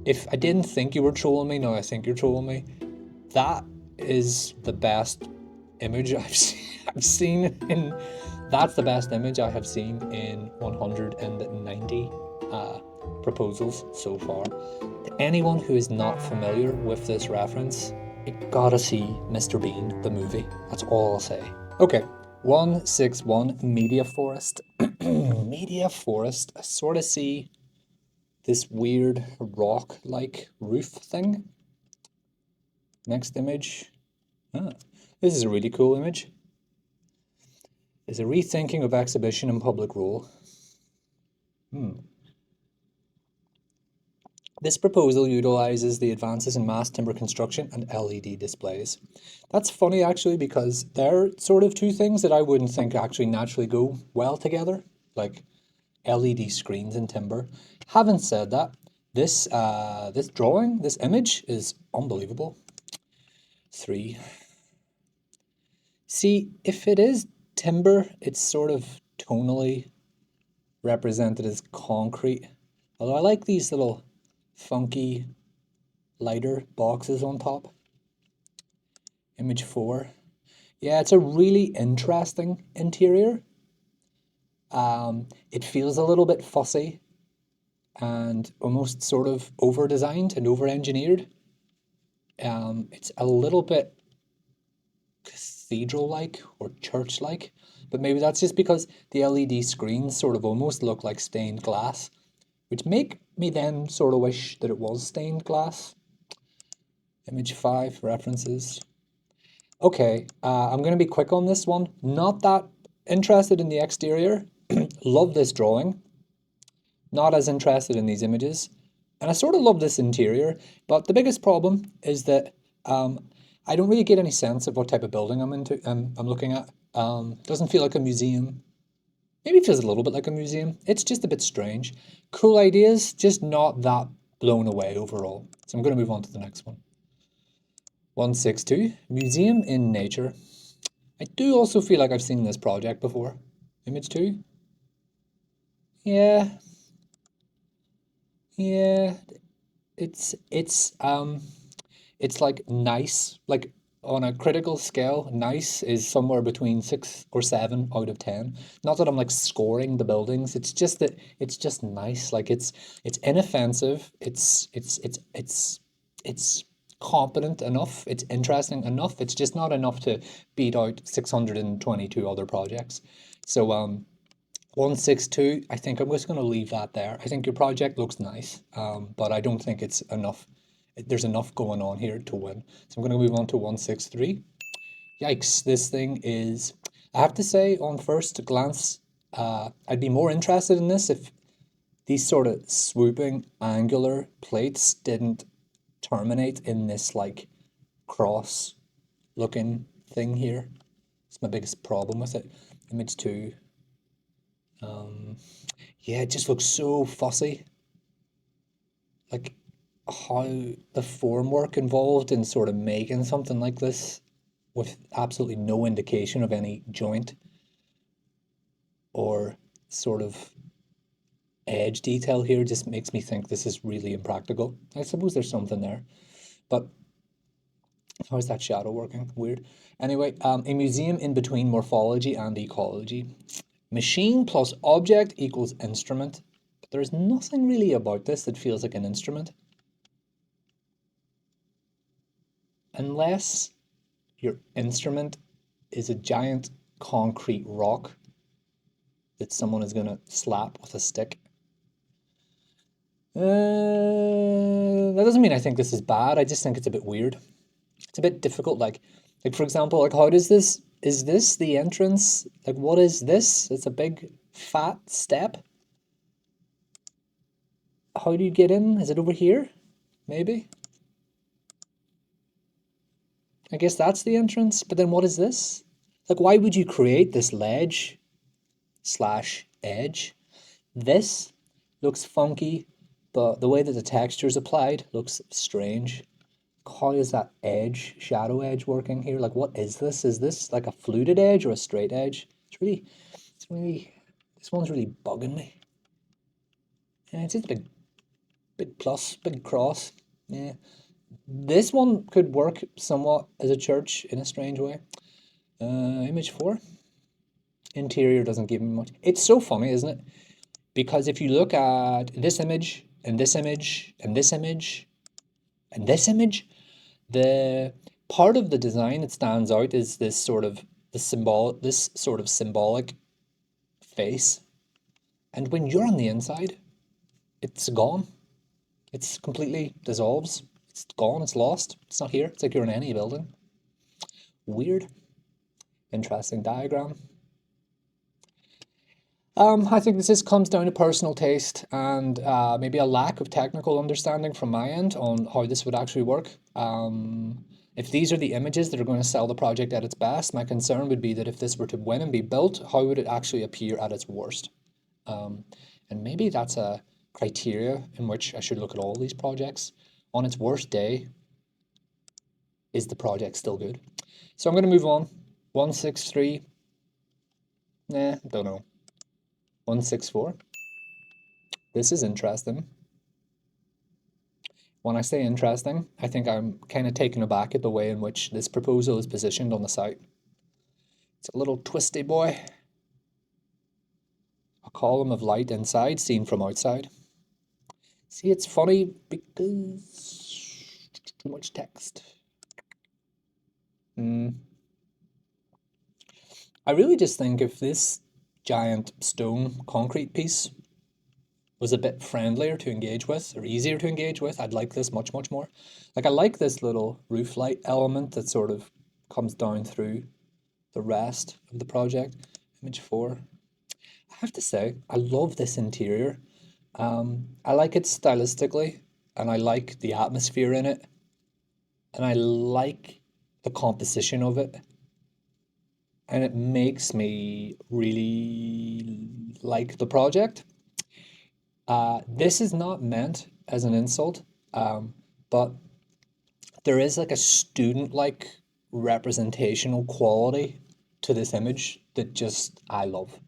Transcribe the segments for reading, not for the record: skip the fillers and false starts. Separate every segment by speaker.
Speaker 1: If I didn't think you were trolling me, now I think you're trolling me. That is the best image I've seen in. That's the best image I have seen in 190 uh, proposals so far. To anyone who is not familiar with this reference, you gotta see Mr. Bean, the movie. That's all I'll say. Okay, 161 Media Forest. Media Forest. I sort of see this weird rock like roof thing. Next image. Ah, this is a really cool image. Is a rethinking of exhibition and public role. This proposal utilizes the advances in mass timber construction and LED displays. That's funny actually because they're sort of two things that I wouldn't think actually naturally go well together, like LED screens and timber. Having said that, this drawing, this image is unbelievable. 3. See, if it is timber, it's sort of tonally represented as concrete. Although I like these little funky lighter boxes on top. Image 4. Yeah, it's a really interesting interior. It feels a little bit fussy and almost sort of over-designed and over-engineered. It's a little bit cathedral-like or church-like, but maybe that's just because the LED screens sort of almost look like stained glass, which make me then sort of wish that it was stained glass. Image 5, references. Okay, I'm going to be quick on this one. Not that interested in the exterior. Love this drawing. Not as interested in these images. And I sort of love this interior, but the biggest problem is that I don't really get any sense of what type of building I'm looking at. Doesn't feel like a museum. Maybe it feels a little bit like a museum. It's just a bit strange. Cool ideas, just not that blown away overall. So I'm going to move on to the next one. 162, Museum in Nature. I do also feel like I've seen this project before. Image 2. Yeah, yeah. It's like nice. Like on a critical scale, nice is somewhere between 6 or 7 out of 10. Not that I'm like scoring the buildings. It's just that it's just nice. Like it's inoffensive. It's competent enough. It's interesting enough. It's just not enough to beat out 622 other projects. So 162, I think I'm just going to leave that there. I think your project looks nice, but I don't think it's enough. There's enough going on here to win. So I'm going to move on to 163. Yikes, this thing is, I have to say, on first glance, I'd be more interested in this if these sort of swooping angular plates didn't terminate in this like cross looking thing here. It's my biggest problem with it. Image 2. Yeah, it just looks so fussy. Like how the formwork involved in sort of making something like this with absolutely no indication of any joint or sort of edge detail here just makes me think this is really impractical. I suppose there's something there, but how is that shadow working? Weird. Anyway, a museum in between morphology and ecology. Machine plus object equals instrument, but there's nothing really about this that feels like an instrument. Unless your instrument is a giant concrete rock that someone is going to slap with a stick. That doesn't mean I think this is bad. I just think it's a bit weird. It's a bit difficult. Like for example, like how does this, is this the entrance? Like what is this? It's a big fat step. How do you get in? Is it over here? Maybe. I guess that's the entrance, but then what is this? Like why would you create this ledge slash edge? This looks funky, but the way that the texture is applied looks strange. How is that edge, shadow edge working here? Like what is this? Is this like a fluted edge or a straight edge? It's really, this one's really bugging me. And it's just a big plus, big cross. Yeah. This one could work somewhat as a church in a strange way. Image 4. Interior doesn't give me much. It's so funny, isn't it? Because if you look at this image, and this image, and this image, and this image, the part of the design that stands out is this sort of symbolic face. And when you're on the inside, it's gone. It's completely dissolves. It's gone, it's lost. It's not here. It's like you're in any building. Weird. Interesting diagram. I think this just comes down to personal taste and maybe a lack of technical understanding from my end on how this would actually work. If these are the images that are going to sell the project at its best, my concern would be that if this were to win and be built, how would it actually appear at its worst? And maybe that's a criteria in which I should look at all these projects. On its worst day, is the project still good? So I'm going to move on. 163. Nah, don't know. 164. This is interesting. When I say interesting, I think I'm kind of taken aback at the way in which this proposal is positioned on the site. It's a little twisty boy. A column of light inside seen from outside. See, it's funny because too much text. I really just think if this giant stone concrete piece was a bit friendlier to engage with or easier to engage with, I'd like this much, much more. Like I like this little roof light element that sort of comes down through the rest of the project. Image 4. I have to say, I love this interior. I like it stylistically and I like the atmosphere in it and I like the composition of it. And it makes me really like the project. This is not meant as an insult, but there is like a student-like representational quality to this image that just I love.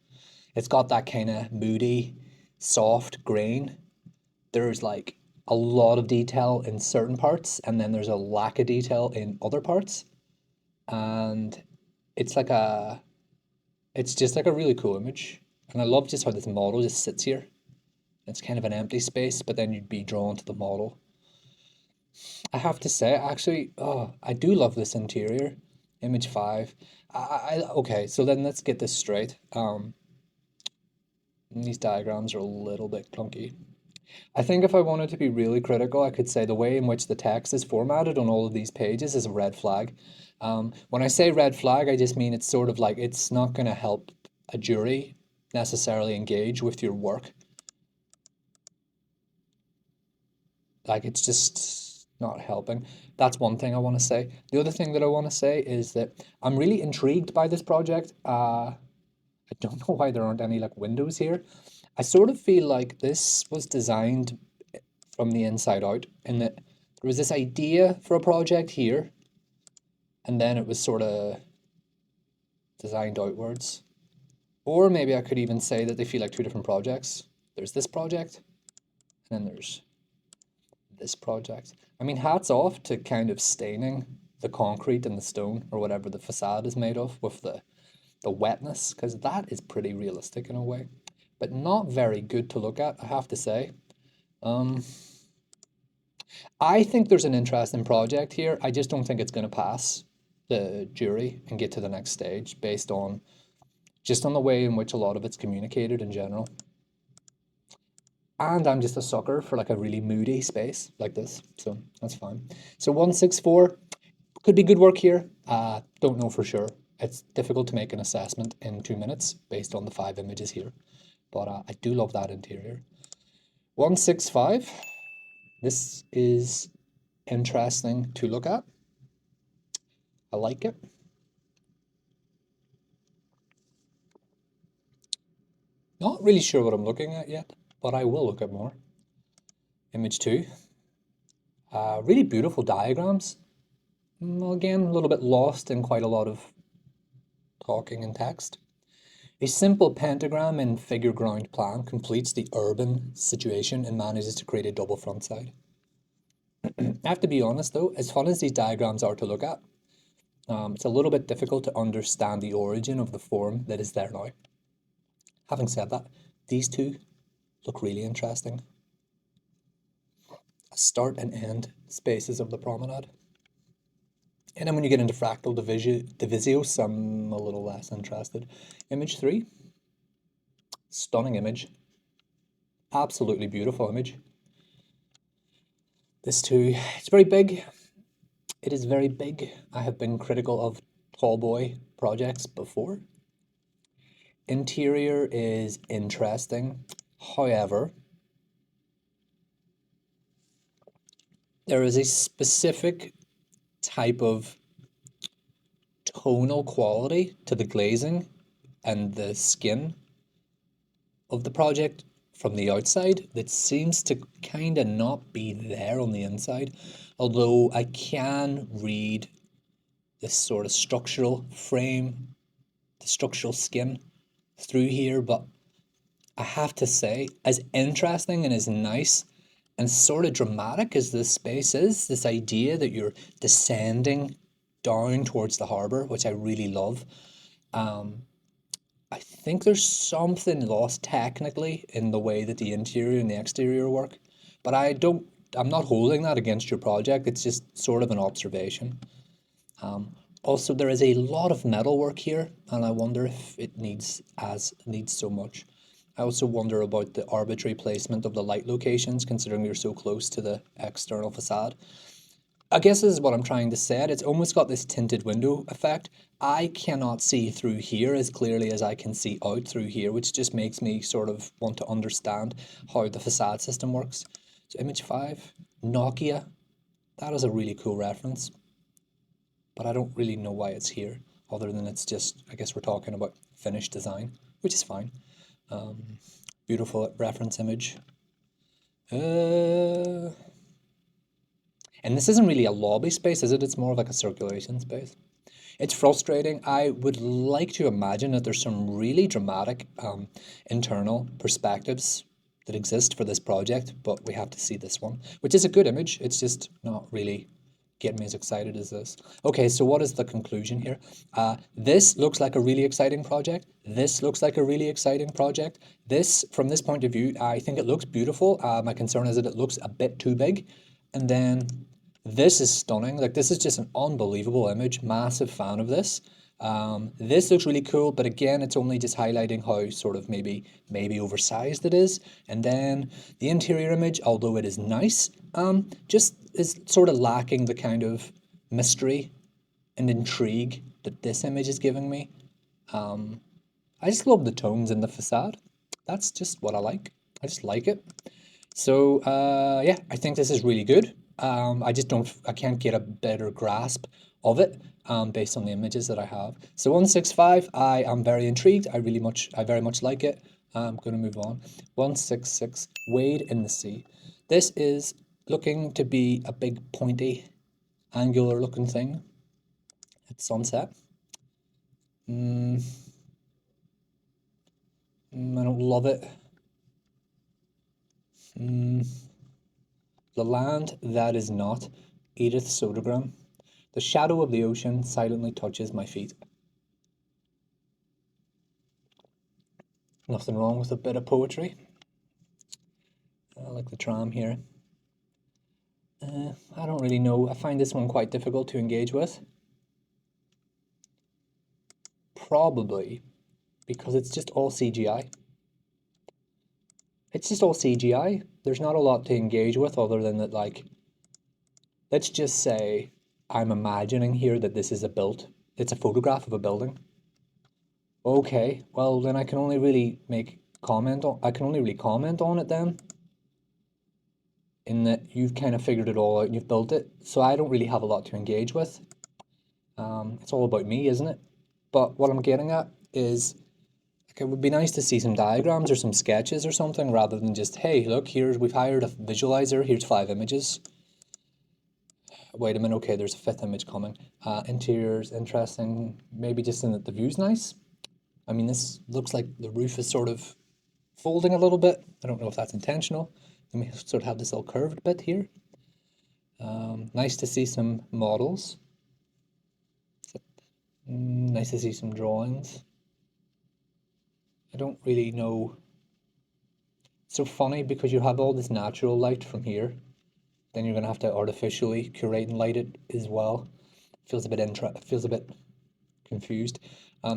Speaker 1: It's got that kind of moody, soft grain. There's like a lot of detail in certain parts, and then there's a lack of detail in other parts. And it's like it's just like a really cool image. And I love just how this model just sits here. It's kind of an empty space, but then you'd be drawn to the model. I have to say, actually, I do love this interior. Image 5. Okay, so then let's get this straight. These diagrams are a little bit clunky. I think if I wanted to be really critical, I could say the way in which the text is formatted on all of these pages is a red flag. When I say red flag, I just mean it's sort of like it's not going to help a jury necessarily engage with your work. Like it's just not helping. That's one thing I want to say. The other thing that I want to say is that I'm really intrigued by this project. I don't know why there aren't any like windows here. I sort of feel like this was designed from the inside out, in that there was this idea for a project here, and then it was sort of designed outwards. Or maybe I could even say that they feel like two different projects. There's this project, and then there's this project. I mean, hats off to kind of staining the concrete and the stone or whatever the facade is made of with the wetness, because that is pretty realistic in a way, but not very good to look at, I have to say. I think there's an interesting project here. I just don't think it's going to pass the jury and get to the next stage based on just on the way in which a lot of it's communicated in general. And I'm just a sucker for like a really moody space like this, so that's fine. So 164 could be good work here. Don't know for sure. It's difficult to make an assessment in 2 minutes based on the 5 images here, but I do love that interior. 165. This is interesting to look at. I like it. Not really sure what I'm looking at yet, but I will look at more. Image 2. Really beautiful diagrams. Again, a little bit lost in quite a lot of talking and text. A simple pentagram in figure ground plan completes the urban situation and manages to create a double front side. I have to be honest though, as fun as these diagrams are to look at, it's a little bit difficult to understand the origin of the form that is there now. Having said that, these two look really interesting. Start and end spaces of the promenade. And then when you get into fractal divisios, I'm a little less interested. Image 3, stunning image. Absolutely beautiful image. This too, it's very big. It is very big. I have been critical of tall boy projects before. Interior is interesting. However, there is a specific type of tonal quality to the glazing and the skin of the project from the outside that seems to kind of not be there on the inside. Although I can read this sort of structural frame, the structural skin through here, but I have to say, as interesting and as nice and sort of dramatic as this space is, this idea that you're descending down towards the harbour, which I really love, I think there's something lost technically in the way that the interior and the exterior work. But I'm not holding that against your project, it's just sort of an observation. Also, there is a lot of metal work here, and I wonder if it needs so much. I also wonder about the arbitrary placement of the light locations, considering you're so close to the external facade. I guess this is what I'm trying to say. It's almost got this tinted window effect. I cannot see through here as clearly as I can see out through here, which just makes me sort of want to understand how the facade system works. So image 5, Nokia. That is a really cool reference, but I don't really know why it's here, other than it's just, I guess we're talking about finished design, which is fine. Beautiful reference image. And this isn't really a lobby space, is it? It's more of like a circulation space. It's frustrating. I would like to imagine that there's some really dramatic internal perspectives that exist for this project, but we have to see this one, which is a good image. It's just not really getting me as excited as this. Okay, so what is the conclusion here? This looks like a really exciting project. This looks like a really exciting project. This, from this point of view, I think it looks beautiful. My concern is that it looks a bit too big. And then this is stunning. Like, this is just an unbelievable image. Massive fan of this. This looks really cool, but again, it's only just highlighting how sort of maybe oversized it is. And then the interior image, although it is nice, just is sort of lacking the kind of mystery and intrigue that this image is giving me. I just love the tones in the facade. That's just what I like. I just like it. So yeah, I think this is really good. I can't get a better grasp of it based on the images that I have. So 165, I am very intrigued. I very much like it. I'm going to move on. 166, Wade in the Sea. This is looking to be a big pointy, angular looking thing at sunset. I don't love it. The land that is not Edith Sodergrum. The shadow of the ocean silently touches my feet. Nothing wrong with a bit of poetry. I like the tram here. I don't really know. I find this one quite difficult to engage with. Probably because it's just all CGI. It's just all CGI. There's not a lot to engage with other than that, like, let's just say I'm imagining here that this is it's a photograph of a building. Okay, well then I can only really comment on it then, in that you've kind of figured it all out and you've built it. So I don't really have a lot to engage with. It's all about me, isn't it? But what I'm getting at is, like, it would be nice to see some diagrams or some sketches or something rather than just, hey, look, we've hired a visualizer, here's 5 images. Wait a minute, okay, there's a 5th image coming. Interior's interesting, maybe just in that the view's nice. I mean, this looks like the roof is sort of folding a little bit. I don't know if that's intentional. Then we sort of have this little curved bit here. Nice to see some models. Nice to see some drawings. I don't really know. It's so funny because you have all this natural light from here. Then you're going to have to artificially curate and light it as well. Feels a bit confused.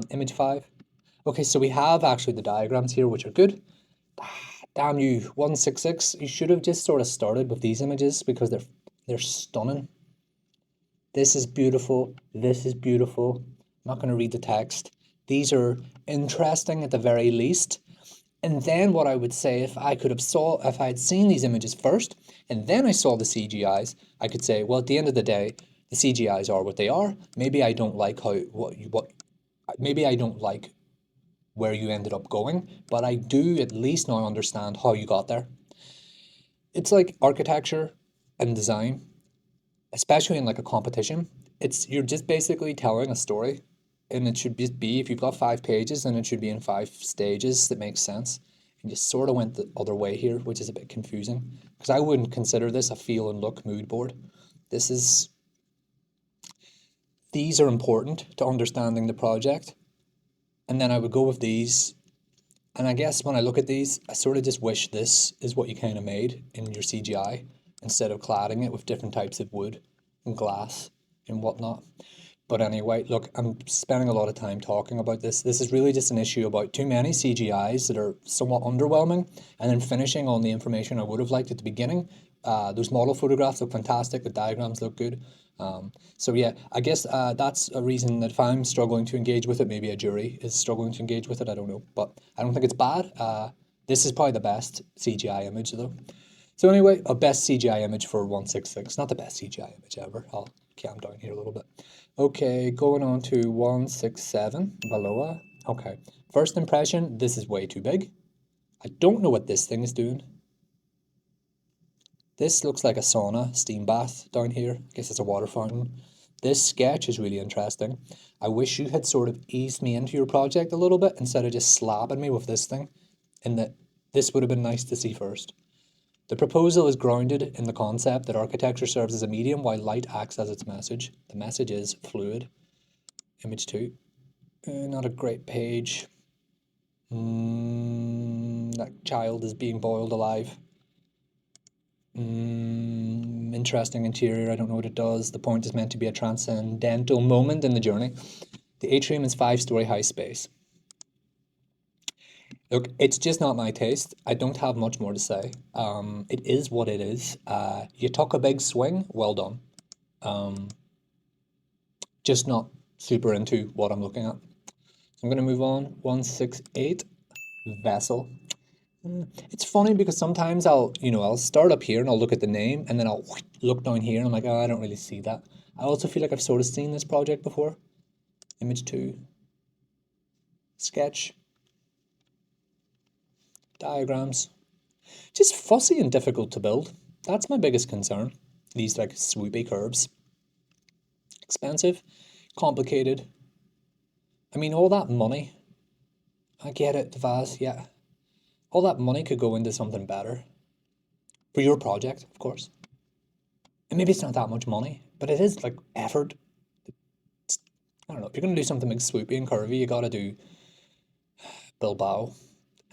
Speaker 1: Image 5. Okay, so we have actually the diagrams here, which are good. Damn you, 166. You should have just sort of started with these images because they're stunning. This is beautiful. This is beautiful. I'm not going to read the text. These are interesting at the very least. And then what I would say, if I had seen these images first, and then I saw the CGIs, I could say, well, at the end of the day, the CGIs are what they are. Maybe I don't like maybe I don't like where you ended up going, but I do at least now understand how you got there. It's like architecture and design, especially in like a competition. You're just basically telling a story, and it should just be, if you've got 5 pages, then it should be in 5 stages that makes sense. And you sort of went the other way here, which is a bit confusing because I wouldn't consider this a feel and look mood board. These are important to understanding the project, and then I would go with these. And I guess when I look at these, I sort of just wish this is what you kind of made in your CGI instead of cladding it with different types of wood and glass and whatnot. But anyway, look, I'm spending a lot of time talking about this. This is really just an issue about too many CGIs that are somewhat underwhelming, and then finishing on the information I would have liked at the beginning. Those model photographs look fantastic. The diagrams look good. So yeah, I guess that's a reason that if I'm struggling to engage with it, maybe a jury is struggling to engage with it. I don't know, but I don't think it's bad. This is probably the best CGI image though. So anyway, a best CGI image for 166. Not the best CGI image ever. I'll calm down here a little bit. Okay, going on to 167, Valoa. Okay, first impression, this is way too big. I don't know what this thing is doing. This looks like a sauna, steam bath down here. I guess it's a water fountain. This sketch is really interesting. I wish you had sort of eased me into your project a little bit instead of just slapping me with this thing. And that this would have been nice to see first. The proposal is grounded in the concept that architecture serves as a medium while light acts as its message. The message is fluid. Image 2. Not a great page. That child is being boiled alive. Interesting interior. I don't know what it does. The point is meant to be a transcendental moment in the journey. The atrium is 5-story high space. Look, it's just not my taste. I don't have much more to say. It is what it is. You took a big swing. Well done. Just not super into what I'm looking at. I'm going to move on. 168, vessel. It's funny because sometimes I'll start up here and I'll look at the name and then I'll look down here and I'm like, oh, I don't really see that. I also feel like I've sort of seen this project before. Image 2. Sketch. Diagrams. Just fussy and difficult to build. That's my biggest concern. These like swoopy curves. Expensive. Complicated. I mean, all that money. I get it, the vase, yeah. All that money could go into something better. For your project, of course. And maybe it's not that much money, but it is like effort. I don't know, if you're going to do something big swoopy and curvy, you got to do Bilbao.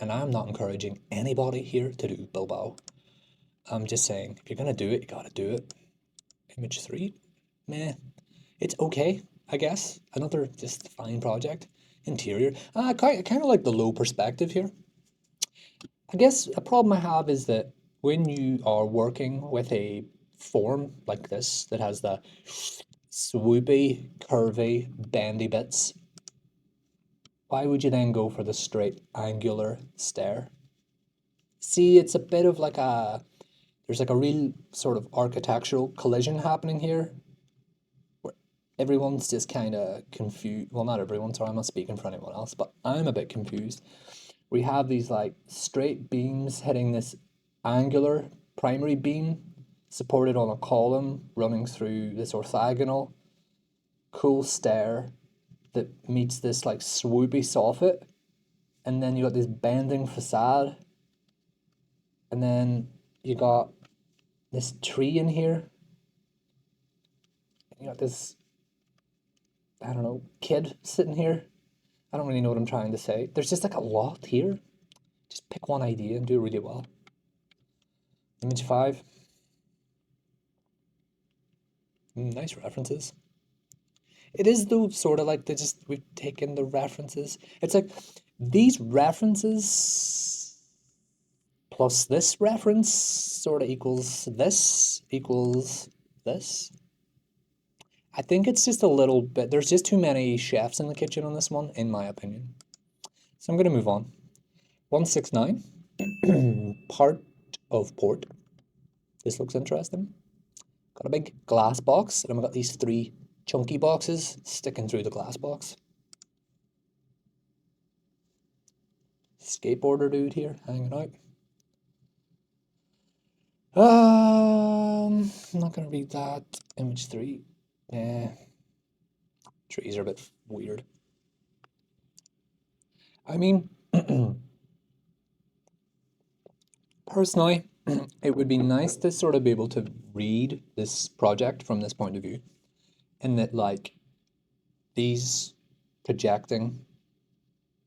Speaker 1: And I'm not encouraging anybody here to do Bilbao. I'm just saying, if you're going to do it, you got to do it. Image 3, meh. It's okay, I guess. Another just fine project. Interior. I kind of like the low perspective here. I guess a problem I have is that when you are working with a form like this that has the swoopy, curvy, bendy bits, why would you then go for the straight angular stair? See, it's a bit of like there's like a real sort of architectural collision happening here where everyone's just kind of confused. Well, not everyone, sorry, I'm not speaking for anyone else, but I'm a bit confused. We have these like straight beams hitting this angular primary beam supported on a column running through this orthogonal cool stair that meets this like swoopy soffit. and then you got this bending facade, and then you got this tree in here. You got this, I don't know, kid sitting here. I don't really know what I'm trying to say. There's just like a lot here. Just pick one idea and do it really well. Image 5. Nice references. It is though sort of like we've taken the references. It's like these references plus this reference sort of equals this equals this. I think it's just a little bit, there's just too many chefs in the kitchen on this one, in my opinion. So I'm going to move on. 169, part of port. This looks interesting. Got a big glass box, and I've got these 3 chunky boxes sticking through the glass box. Skateboarder dude here, hanging out. I'm not going to read that. Image 3. Nah. Trees are a bit weird. I mean, personally, it would be nice to sort of be able to read this project from this point of view, in that like these projecting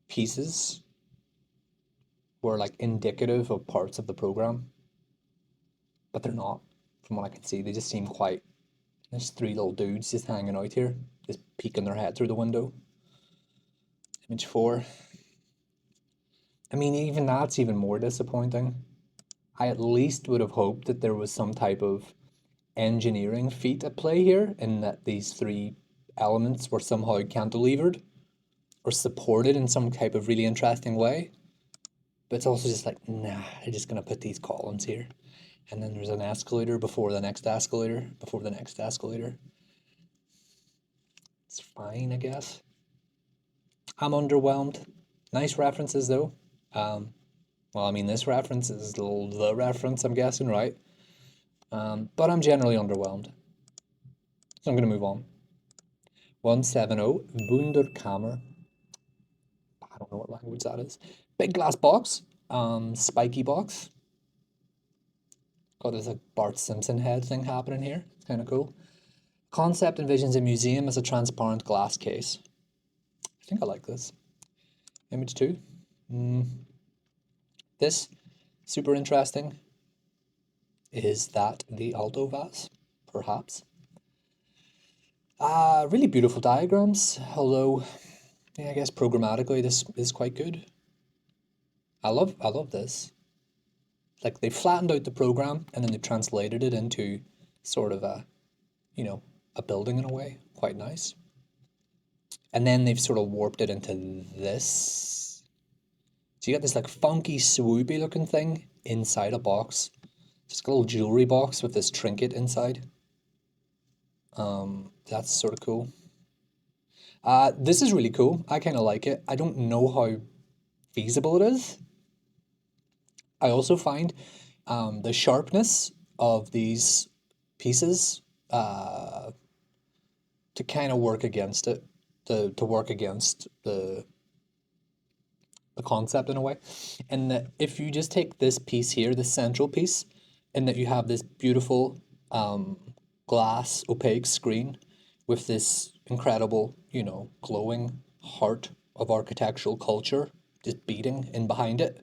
Speaker 1: pieces were like indicative of parts of the program, but they're not. From what I can see, they just seem quite. There's 3 little dudes just hanging out here, just peeking their head through the window. Image 4. I mean, even that's even more disappointing. I at least would have hoped that there was some type of engineering feat at play here, in that these 3 elements were somehow cantilevered or supported in some type of really interesting way. But it's also just like, nah, they're just gonna put these columns here. And then there's an escalator before the next escalator, before the next escalator. It's fine, I guess. I'm underwhelmed. Nice references though. Well, I mean, this reference is the reference, I'm guessing, right? But I'm generally underwhelmed. So I'm going to move on. 170, Wunderkammer. I don't know what language that is. Big glass box, spiky box. Got this like Bart Simpson head thing happening here. It's kind of cool. Concept envisions a museum as a transparent glass case. I think I like this. Image 2. This, super interesting. Is that the alto vase? Perhaps. Really beautiful diagrams, although yeah, I guess programmatically this is quite good. I love this. Like they flattened out the program and then they translated it into sort of a, you know, a building in a way. Quite nice. And then they've sort of warped it into this. So you got this like funky, swoopy looking thing inside a box. Just a little jewelry box with this trinket inside. That's sort of cool. This is really cool. I kind of like it. I don't know how feasible it is. I also find the sharpness of these pieces to kind of work against it, to work against the concept in a way. And that if you just take this piece here, the central piece, and that you have this beautiful glass opaque screen with this incredible, you know, glowing heart of architectural culture just beating in behind it,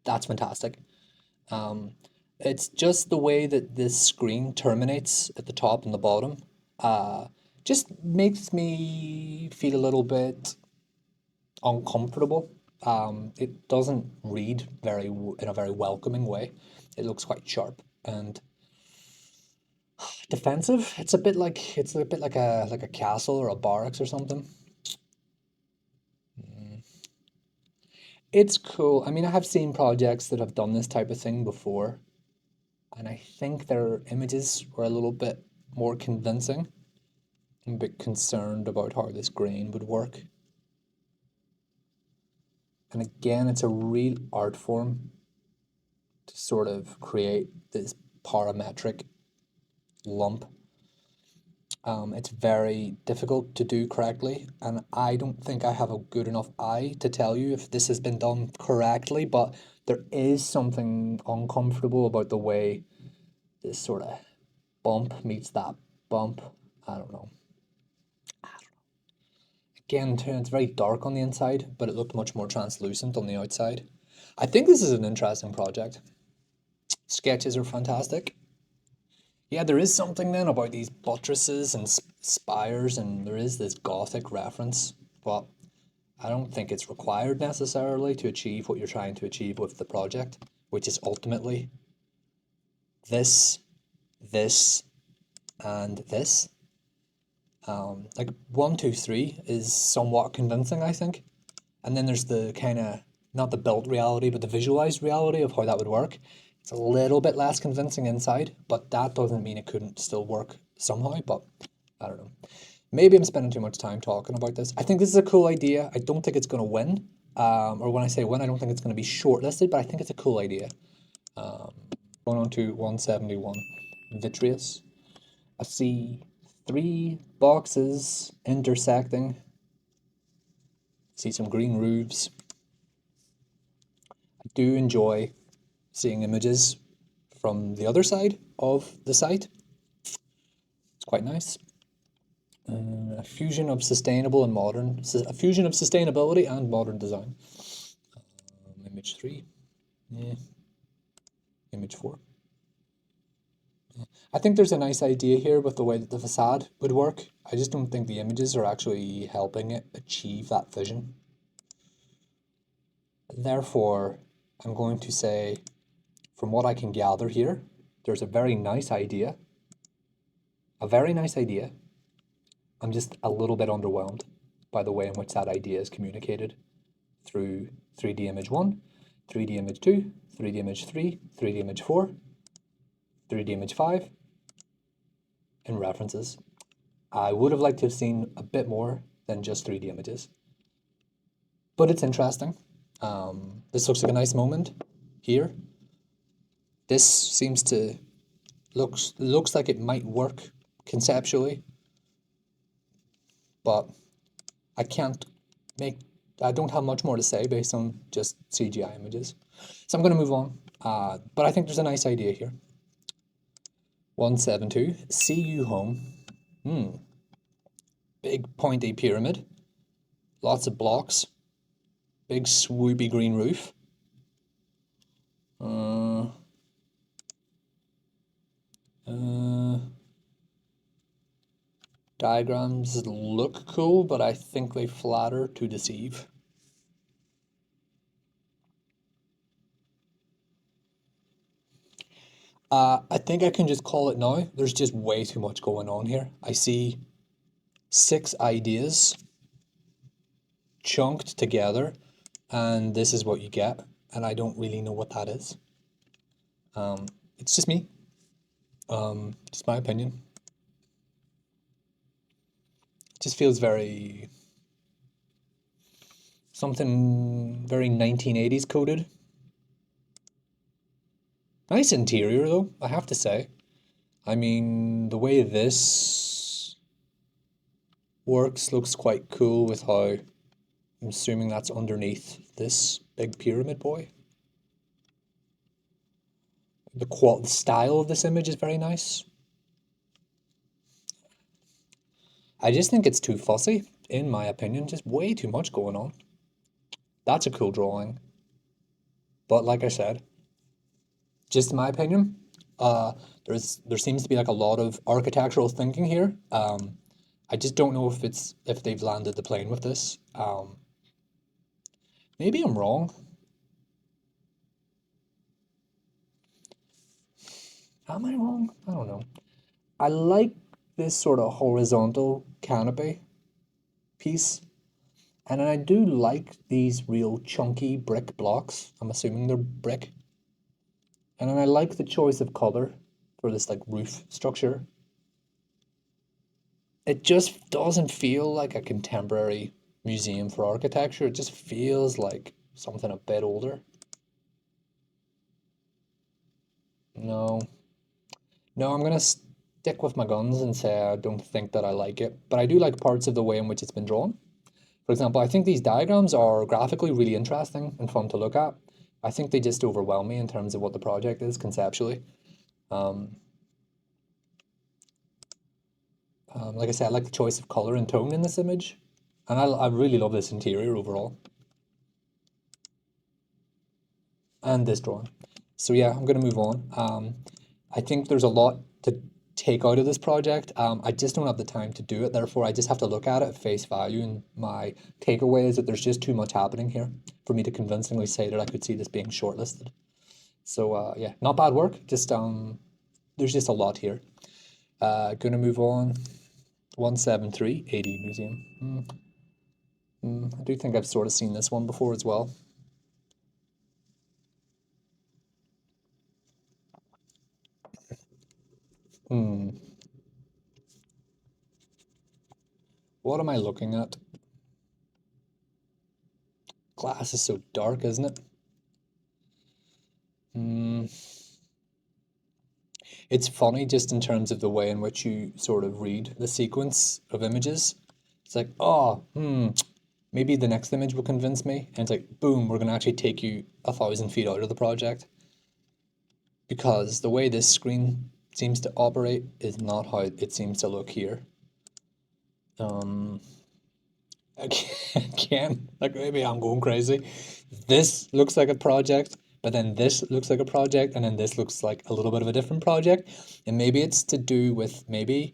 Speaker 1: that's fantastic. It's just the way that this screen terminates at the top and the bottom, just makes me feel a little bit uncomfortable. It doesn't read in a very welcoming way. It looks quite sharp and defensive. It's a bit like a castle or a barracks or something. It's cool. I mean, I have seen projects that have done this type of thing before, and I think their images were a little bit more convincing. I'm a bit concerned about how this grain would work. And again, it's a real art form to sort of create this parametric lump. It's very difficult to do correctly, and I don't think I have a good enough eye to tell you if this has been done correctly, but there is something uncomfortable about the way this sort of bump meets that bump. I don't know. Again, it's very dark on the inside, but it looked much more translucent on the outside. I think this is an interesting project. Sketches are fantastic. Yeah, there is something then about these buttresses and spires, and there is this Gothic reference, but I don't think it's required necessarily to achieve what you're trying to achieve with the project, which is ultimately this, this, and this. Like 1, 2, 3 is somewhat convincing, I think. And then there's the kind of, not the built reality, but the visualized reality of how that would work. It's a little bit less convincing inside, but that doesn't mean it couldn't still work somehow, but I don't know. Maybe I'm spending too much time talking about this. I think this is a cool idea. I don't think it's going to win. Or when I say win, I don't think it's going to be shortlisted, but I think it's a cool idea. Going on to 171. Vitreous. I see 3 boxes intersecting. See some green roofs. I do enjoy seeing images from the other side of the site. It's quite nice. A fusion of sustainable and modern, a fusion of sustainability and modern design. Image 3, yeah. Image 4. Yeah. I think there's a nice idea here with the way that the facade would work. I just don't think the images are actually helping it achieve that vision. Therefore, I'm going to say, from what I can gather here, there's a very nice idea. A very nice idea. I'm just a little bit underwhelmed by the way in which that idea is communicated through 3D image 1, 3D image 2, 3D image 3, 3D image 4, 3D image 5, and references. I would have liked to have seen a bit more than just 3D images. But it's interesting. This looks like a nice moment here. This seems to looks like it might work conceptually, but I don't have much more to say based on just CGI images. So I'm going to move on. But I think there's a nice idea here. 172, see you home. Big pointy pyramid. Lots of blocks. Big swoopy green roof. Diagrams look cool, but I think they flatter to deceive. I think I can just call it now. There's just way too much going on here. I see 6 ideas chunked together, and this is what you get, and I don't really know what that is. It's just me. Just my opinion. It just feels something very 1980s coded. Nice interior though, I have to say. I mean, the way this works looks quite cool with how, I'm assuming that's underneath this big pyramid boy. The style of this image is very nice. I just think it's too fussy, in my opinion, just way too much going on. That's a cool drawing. But like I said, just in my opinion, there seems to be like a lot of architectural thinking here. I just don't know if they've landed the plane with this. Maybe I'm wrong. Am I wrong? I don't know. I like this sort of horizontal canopy piece. And I do like these real chunky brick blocks. I'm assuming they're brick. And then I like the choice of color for this like roof structure. It just doesn't feel like a contemporary museum for architecture. It just feels like something a bit older. No. No, I'm gonna stick with my guns and say I don't think that I like it, but I do like parts of the way in which it's been drawn. For example, I think these diagrams are graphically really interesting and fun to look at. I think they just overwhelm me in terms of what the project is conceptually. Um, like I said, I like the choice of color and tone in this image, and I really love this interior overall and this drawing. So yeah, I'm gonna move on. I think there's a lot to take out of this project. I just don't have the time to do it. Therefore, I just have to look at it at face value. And my takeaway is that there's just too much happening here for me to convincingly say that I could see this being shortlisted. So yeah, not bad work. Just there's just a lot here. Gonna move on. 173 AD Museum. I do think I've sort of seen this one before as well. Hmm. What am I looking at? Glass is so dark, isn't it? Hmm. It's funny just in terms of the way in which you sort of read the sequence of images. It's like, oh, maybe the next image will convince me. And it's like, boom, we're going to actually take you 1,000 feet out of the project. Because the way this screen seems to operate is not how it seems to look here. Um, again, like maybe I'm going crazy. This looks like a project, but then this looks like a project, and then this looks like a little bit of a different project. And maybe it's to do with maybe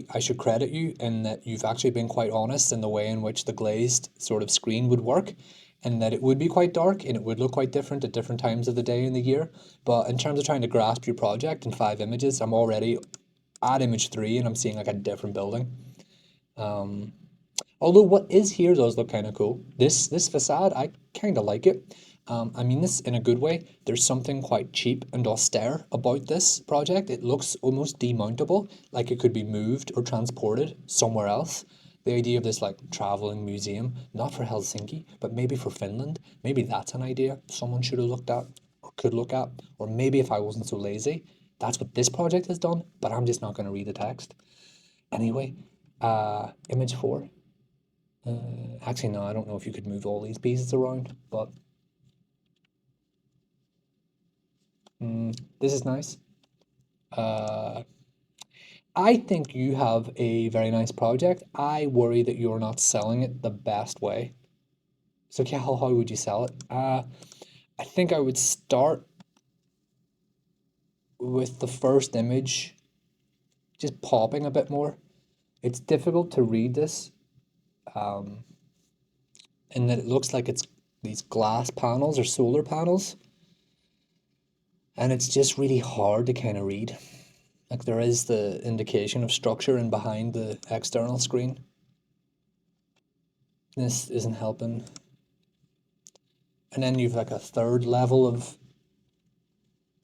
Speaker 1: I should credit you in that you've actually been quite honest in the way in which the glazed sort of screen would work, and that it would be quite dark and it would look quite different at different times of the day and the year. But in terms of trying to grasp your project in 5 images, I'm already at image 3 and I'm seeing like a different building. Um, Although what is here does look kind of cool. This facade, I kind of like it. I mean this in a good way. There's something quite cheap and austere about this project. It looks almost demountable, like it could be moved or transported somewhere else. The idea of this like traveling museum, not for Helsinki, but maybe for Finland. Maybe that's an idea someone should have looked at or could look at. Or maybe if I wasn't so lazy, that's what this project has done, but I'm just not going to read the text. Anyway, image 4. Actually, no, I don't know if you could move all these pieces around, but this is nice. Uh, I think you have a very nice project. I worry that you're not selling it the best way. So, yeah, how would you sell it? I think I would start with the first image just popping a bit more. It's difficult to read this, in that it looks like it's these glass panels or solar panels, and it's just really hard to kind of read. Like there is the indication of structure in behind the external screen. This isn't helping. And then you've like a third level of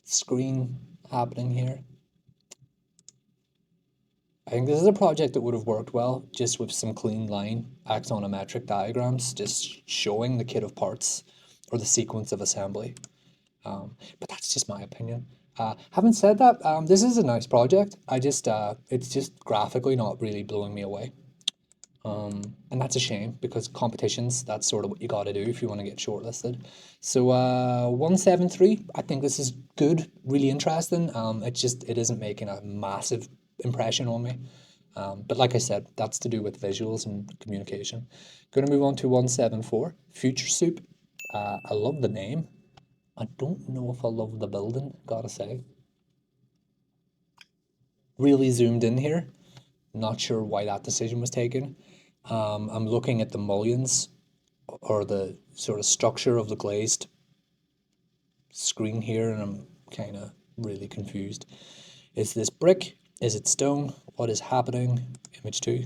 Speaker 1: screen happening here. I think this is a project that would have worked well just with some clean line axonometric diagrams, just showing the kit of parts or the sequence of assembly. But that's just my opinion. Having said that, this is a nice project. It's just graphically not really blowing me away. And that's a shame because competitions, that's sort of what you got to do if you want to get shortlisted. So 173, I think this is good, really interesting. It isn't making a massive impression on me. But like I said, that's to do with visuals and communication. Going to move on to 174, Future Soup. I love the name. I don't know if I love the building, gotta say. Really zoomed in here. Not sure why that decision was taken. I'm looking at the mullions or the sort of structure of the glazed screen here, and I'm kind of really confused. Is this brick? Is it stone? What is happening? Image 2.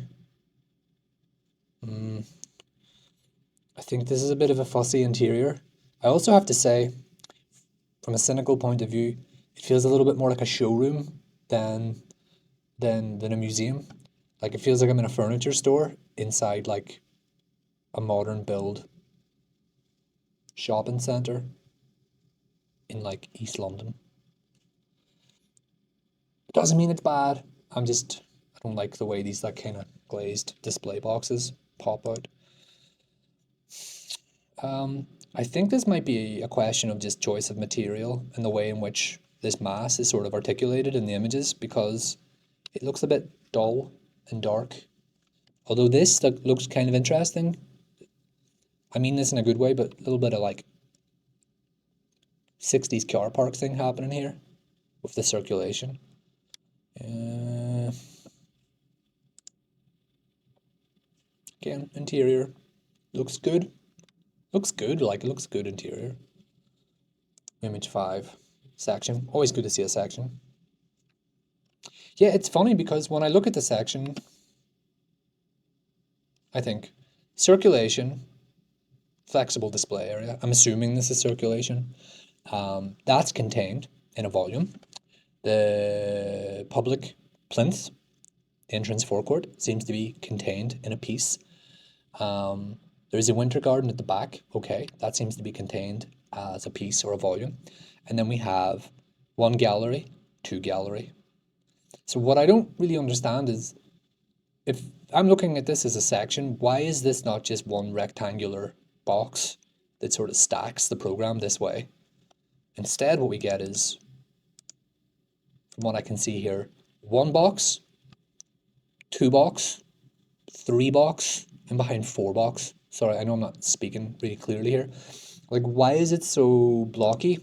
Speaker 1: I think this is a bit of a fussy interior. I also have to say, from a cynical point of view, it feels a little bit more like a showroom than than a museum. Like it feels like I'm in a furniture store inside like a modern build shopping centre in like East London. It doesn't mean it's bad. I don't like the way these like kind of glazed display boxes pop out. I think this might be a question of just choice of material and the way in which this mass is sort of articulated in the images, because it looks a bit dull and dark. Although this looks kind of interesting. I mean this in a good way, but a little bit of like 60s car park thing happening here with the circulation. Again, interior looks good. Looks good, like it looks good interior. Image 5, section. Always good to see a section. Yeah, it's funny because when I look at the section, I think circulation, flexible display area. I'm assuming this is circulation. That's contained in a volume. The public plinth, the entrance forecourt, seems to be contained in a piece. There's a winter garden at the back. Okay, that seems to be contained as a piece or a volume. And then we have one gallery, two gallery. So what I don't really understand is, if I'm looking at this as a section, why is this not just one rectangular box that sort of stacks the program this way? Instead, what we get is, from what I can see here, one box, two box, three box, and behind four box. Sorry, I know I'm not speaking really clearly here. Like, why is it so blocky?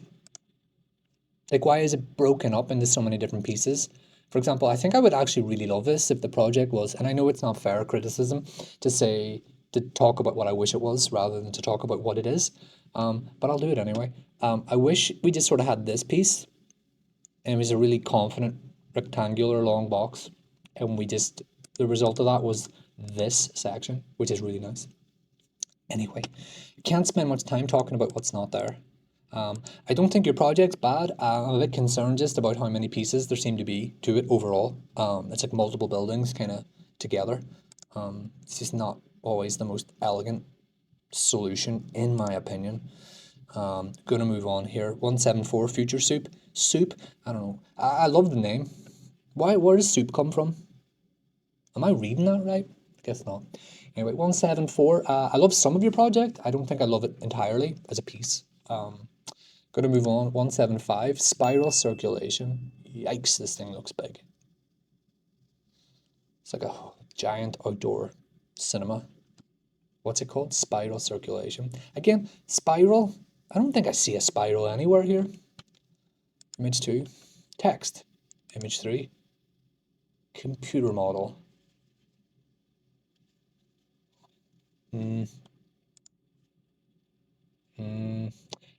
Speaker 1: Like, why is it broken up into so many different pieces? For example, I think I would actually really love this if the project was, and I know it's not fair criticism to talk about what I wish it was rather than to talk about what it is, but I'll do it anyway. I wish we just sort of had this piece, and it was a really confident rectangular long box, and the result of that was this section, which is really nice. Anyway, can't spend much time talking about what's not there. I don't think your project's bad. I'm a bit concerned just about how many pieces there seem to be to it overall. It's like multiple buildings kind of together. It's just not always the most elegant solution, in my opinion. Gonna move on here. 174 Future Soup. Soup? I don't know. I love the name. Where does soup come from? Am I reading that right? I guess not. Anyway, 174. I love some of your project. I don't think I love it entirely as a piece. Gonna move on. 175. Spiral circulation. Yikes, this thing looks big. It's like a giant outdoor cinema. What's it called? Spiral circulation. Again, spiral. I don't think I see a spiral anywhere here. Image 2. Text. Image 3. Computer model.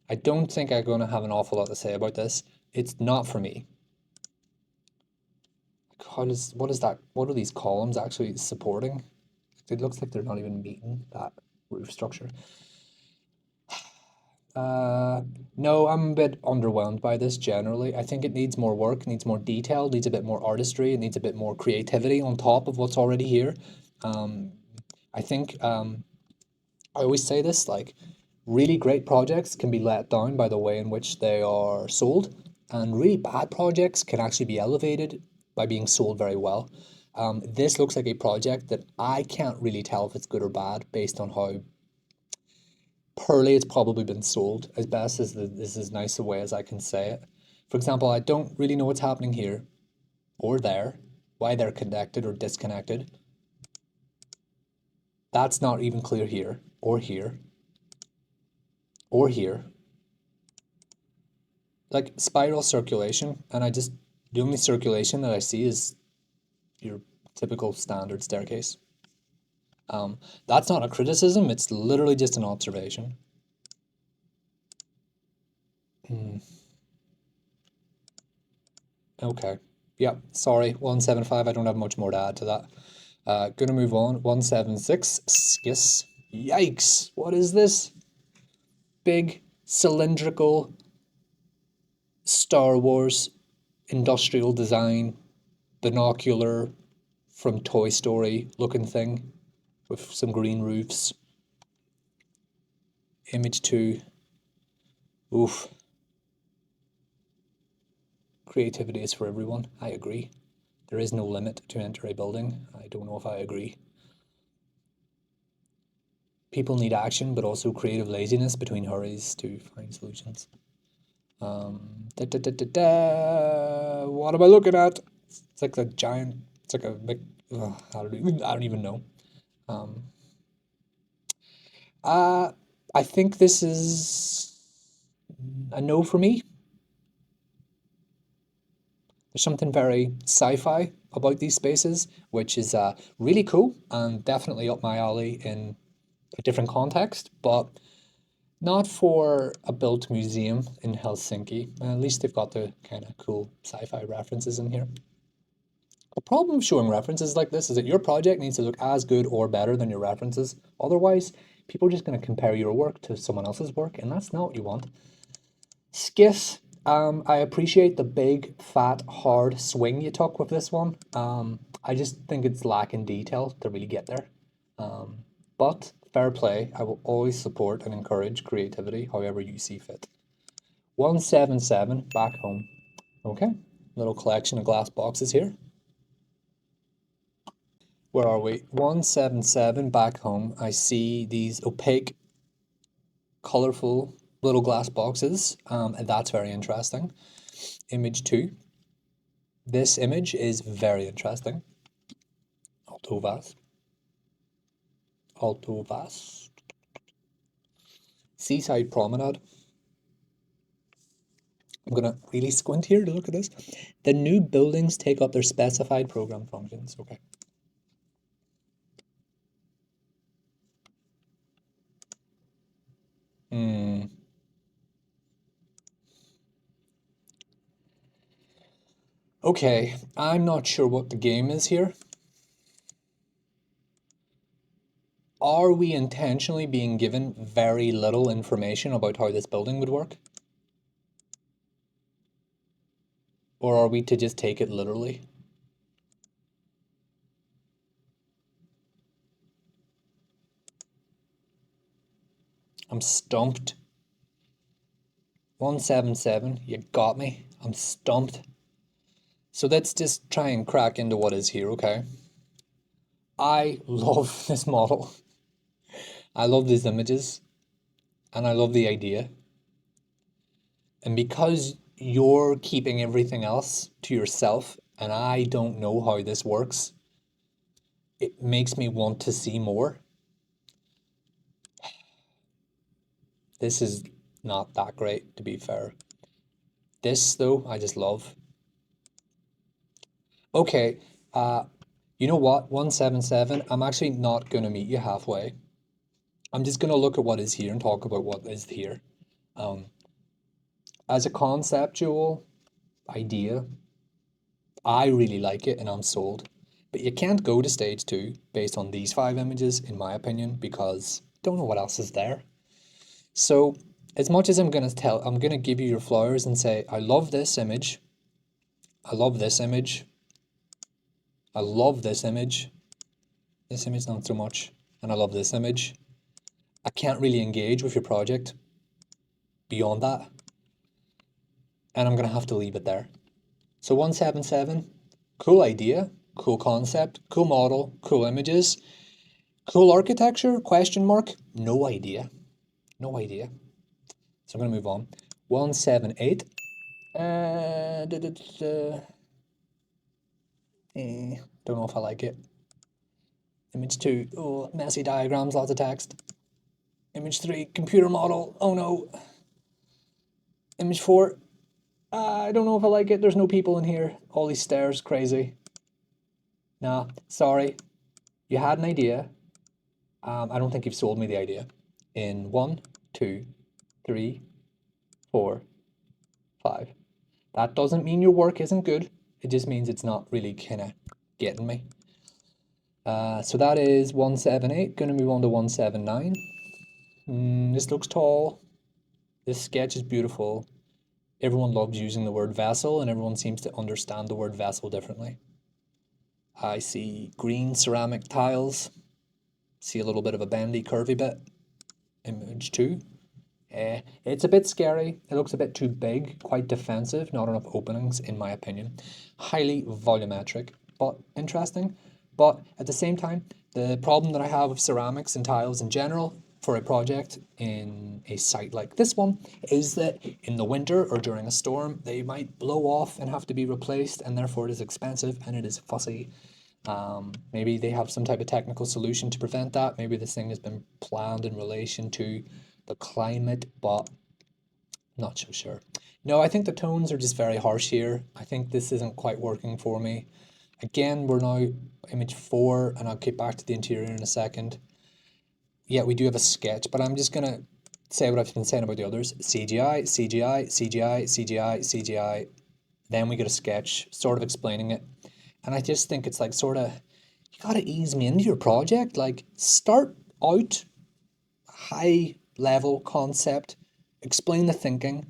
Speaker 1: I don't think I'm going to have an awful lot to say about this. It's not for me. What is that? What are these columns actually supporting? It looks like they're not even meeting that roof structure. No, I'm a bit underwhelmed by this generally. I think it needs more work, needs more detail, needs a bit more artistry, it needs a bit more creativity on top of what's already here. I think I always say this, like, really great projects can be let down by the way in which they are sold, and really bad projects can actually be elevated by being sold very well. This looks like a project that I can't really tell if it's good or bad based on how poorly it's probably been sold, as best as this is nice a way as I can say it. For example, I don't really know what's happening here or there, why they're connected or disconnected. That's not even clear here or here or here. Like spiral circulation, and the only circulation that I see is your typical standard staircase. That's not a criticism, it's literally just an observation. Okay. Yeah, sorry, 175, I don't have much more to add to that. Gonna move on. 176, Skiss. Yikes, what is this? Big, cylindrical, Star Wars, industrial design, binocular from Toy Story looking thing with some green roofs. Image 2. Oof. Creativity is for everyone, I agree. There is no limit to enter a building. I don't know if I agree. People need action, but also creative laziness between hurries to find solutions. What am I looking at? It's like a giant. It's like a big. I don't even know. Um, I think this is a no for me. There's something very sci-fi about these spaces, which is really cool and definitely up my alley in a different context, but not for a built museum in Helsinki. At least they've got the kind of cool sci-fi references in here. The problem of showing references like this is that your project needs to look as good or better than your references. Otherwise, people are just going to compare your work to someone else's work, and that's not what you want. Skiss, I appreciate the big, fat, hard swing you took with this one. I just think it's lacking detail to really get there. But fair play, I will always support and encourage creativity however you see fit. 177 back home. Okay, little collection of glass boxes here. Where are we? 177 back home. I see these opaque, colorful little glass boxes, and that's very interesting. Image 2. This image is very interesting. Alto vast. Alto vast. Seaside promenade. I'm gonna really squint here to look at this. The new buildings take up their specified program functions. Okay. Okay, I'm not sure what the game is here. Are we intentionally being given very little information about how this building would work? Or are we to just take it literally? I'm stumped. 177, you got me. I'm stumped. So let's just try and crack into what is here, okay? I love this model. I love these images. And I love the idea. And because you're keeping everything else to yourself, and I don't know how this works, it makes me want to see more. This is not that great, to be fair. This, though, I just love. Okay, you know what? 177, I'm actually not going to meet you halfway. I'm just going to look at what is here and talk about what is here. As a conceptual idea, I really like it and I'm sold. But you can't go to stage 2 based on these 5 images, in my opinion, because don't know what else is there. So, as much as I'm going to give you your flowers and say, I love this image, I love this image, I love this image not so much, and I love this image. I can't really engage with your project beyond that, and I'm going to have to leave it there. So 177, cool idea, cool concept, cool model, cool images, cool architecture, question mark, no idea. No idea. So I'm going to move on. 178. Don't know if I like it. Image 2, oh, messy diagrams, lots of text. Image 3, computer model, oh no. Image 4, I don't know if I like it. There's no people in here. All these stairs, crazy. Nah, sorry. You had an idea. I don't think you've sold me the idea. In 1, 2, 3, 4, 5. That doesn't mean your work isn't good. It just means it's not really kind of getting me. So that is 178. Going to move on to 179. This looks tall. This sketch is beautiful. Everyone loves using the word vessel, and everyone seems to understand the word vessel differently. I see green ceramic tiles. See a little bit of a bendy, curvy bit. Image 2. It's a bit scary. It looks a bit too big, quite defensive, not enough openings, in my opinion. Highly volumetric. but interesting. But at the same time, the problem that I have with ceramics and tiles in general for a project in a site like this one is that in the winter or during a storm, they might blow off and have to be replaced, and therefore it is expensive and it is fussy. Maybe they have some type of technical solution to prevent that. Maybe this thing has been planned in relation to the climate, but not so sure. No, I think the tones are just very harsh here. I think this isn't quite working for me. Again, we're now image 4, and I'll get back to the interior in a second. Yeah, we do have a sketch, but I'm just gonna say what I've been saying about the others. CGI, CGI, CGI, CGI, CGI. Then we get a sketch, sort of explaining it. And I just think it's like sort of, you gotta ease me into your project. Like, start out high level concept, explain the thinking,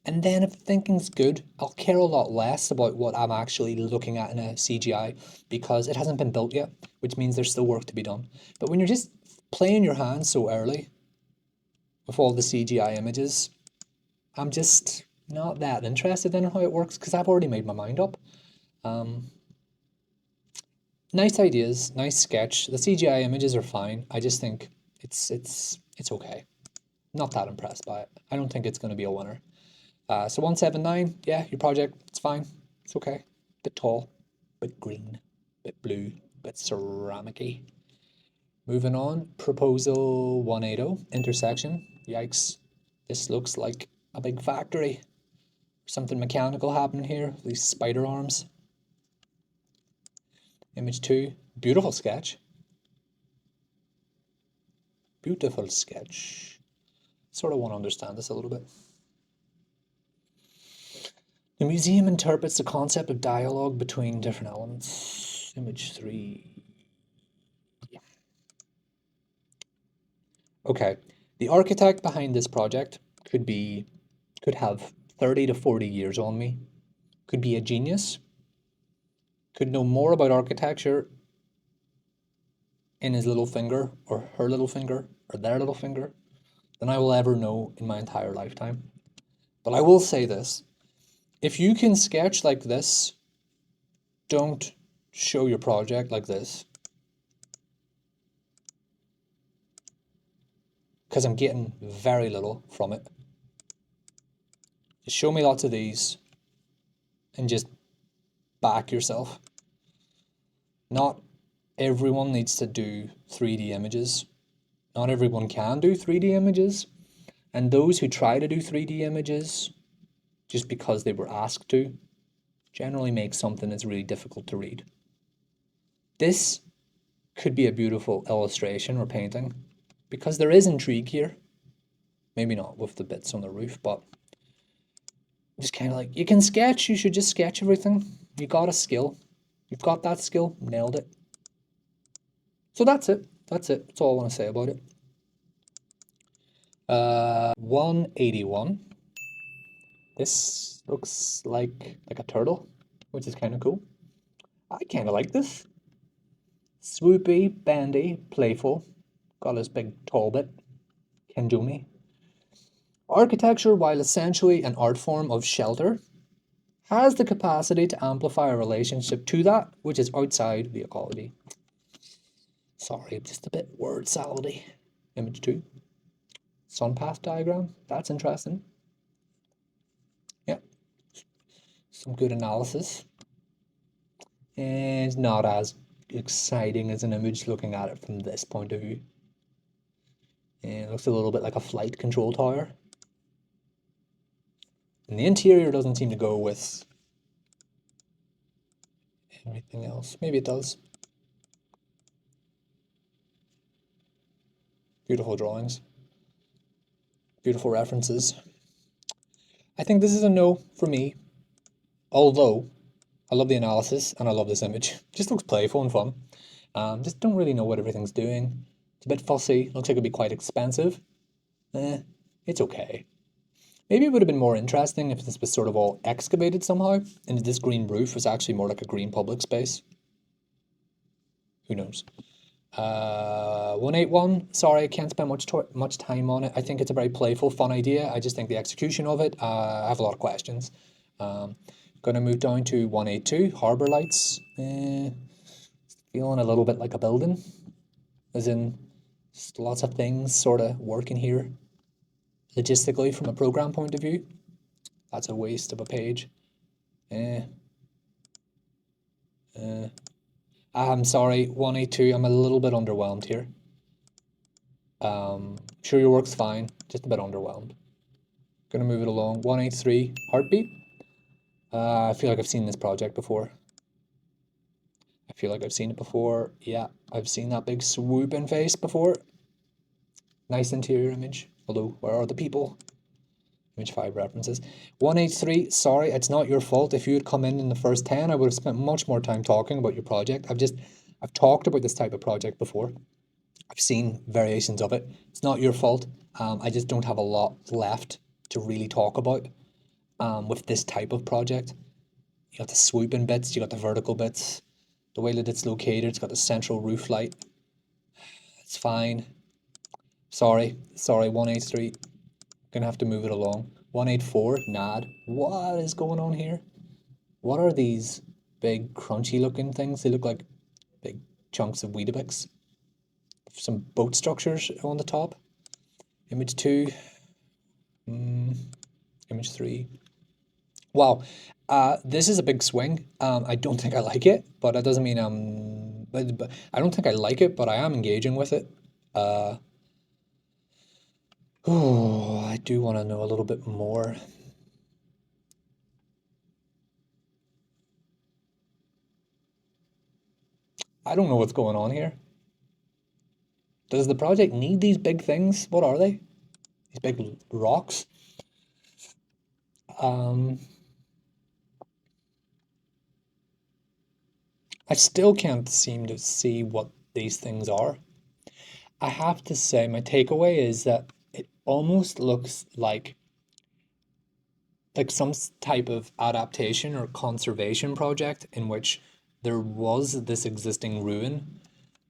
Speaker 1: and then if the thinking's good, I'll care a lot less about what I'm actually looking at in a CGI because it hasn't been built yet, which means there's still work to be done. But when you're just playing your hands so early with all the CGI images, I'm just not that interested in how it works because I've already made my mind up. Nice ideas, nice sketch. The CGI images are fine. I just think it's okay. Not that impressed by it. I don't think it's going to be a winner. So 179, yeah, your project, it's fine. It's okay. Bit tall, bit green, bit blue, bit ceramic-y. Moving on, proposal 180, intersection. Yikes. This looks like a big factory. Something mechanical happening here. These spider arms. Image 2, beautiful sketch. Beautiful sketch. Sort of want to understand this a little bit. The museum interprets the concept of dialogue between different elements. Image 3. Yeah. Okay, the architect behind this project could have 30 to 40 years on me, could be a genius, could know more about architecture in his little finger or her little finger or their little finger than I will ever know in my entire lifetime. But I will say this, if you can sketch like this, don't show your project like this. Because I'm getting very little from it. Just show me lots of these and just back yourself. Not everyone needs to do 3D images. Not everyone can do 3D images. And those who try to do 3D images just because they were asked to generally make something that's really difficult to read. This could be a beautiful illustration or painting because there is intrigue here. Maybe not with the bits on the roof, but just kind of like, you can sketch, you should just sketch everything. You got a skill. You've got that skill, nailed it. So that's it. That's it. That's all I want to say about it. 181. This looks like a turtle, which is kind of cool. I kind of like this. Swoopy, bendy, playful. Got this big tall bit. Can do me. Architecture, while essentially an art form of shelter, has the capacity to amplify a relationship to that which is outside the ecology. Sorry, just a bit word salady. Image 2. Sun path diagram. That's interesting. Yeah. Some good analysis. And not as exciting as an image looking at it from this point of view. And it looks a little bit like a flight control tower. And the interior doesn't seem to go with everything else. Maybe it does. Beautiful drawings. Beautiful references. I think this is a no for me. Although, I love the analysis and I love this image. Just looks playful and fun. Just don't really know what everything's doing. It's a bit fussy. Looks like it'd be quite expensive. It's okay. Maybe it would have been more interesting if this was sort of all excavated somehow, and this green roof was actually more like a green public space. Who knows? 181, sorry, I can't spend much time on it. I think it's a very playful, fun idea. I just think the execution of it, I have a lot of questions. Gonna move down to 182, harbour lights. Feeling a little bit like a building, as in just lots of things sort of working here logistically from a program point of view. That's a waste of a page. I'm sorry, 182, I'm a little bit underwhelmed here. Sure your work's fine, just a bit underwhelmed. Gonna move it along. 183, heartbeat. I feel like I've seen this project before. I feel like I've seen it before. Yeah, I've seen that big swooping face before. Nice interior image. Hello, where are the people? Image 5 references. 183, sorry, it's not your fault. If you had come in the first 10, I would have spent much more time talking about your project. I've talked about this type of project before. I've seen variations of it. It's not your fault. I just don't have a lot left to really talk about with this type of project. You got the swooping bits, you got the vertical bits, the way that it's located, it's got the central roof light. It's fine. Sorry, 183. Gonna have to move it along. 184, NAD. What is going on here? What are these big crunchy looking things? They look like big chunks of Weetabix. Some boat structures on the top. Image 2. Image 3. Wow. This is a big swing. I don't think I like it, but that doesn't mean but I don't think I like it, but I am engaging with it. Oh, I do want to know a little bit more. I don't know what's going on here. Does the project need these big things? What are they? These big rocks? I still can't seem to see what these things are. I have to say, my takeaway is that it almost looks like some type of adaptation or conservation project in which there was this existing ruin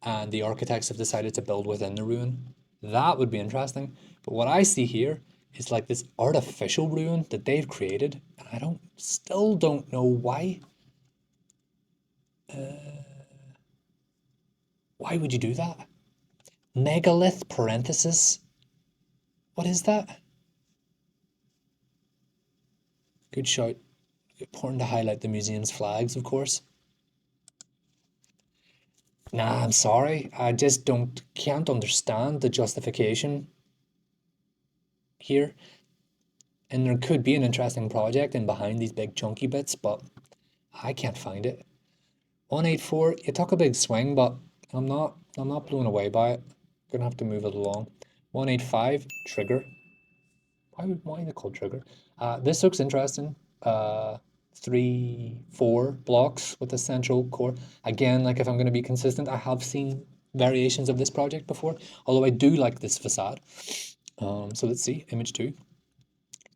Speaker 1: and the architects have decided to build within the ruin. That would be interesting. But what I see here is like this artificial ruin that they've created, and still don't know why. Why would you do that? Megalith parenthesis. What is that? Good shout. Important to highlight the museum's flags, of course. Nah, I'm sorry. I just can't understand the justification here. And there could be an interesting project in behind these big chunky bits, but I can't find it. 184, you took a big swing, but I'm not blown away by it. Gonna have to move it along. 185, trigger. Why are they called trigger? This looks interesting. 3, 4 blocks with a central core. Again, like if I'm going to be consistent, I have seen variations of this project before, although I do like this facade. So let's see, image 2.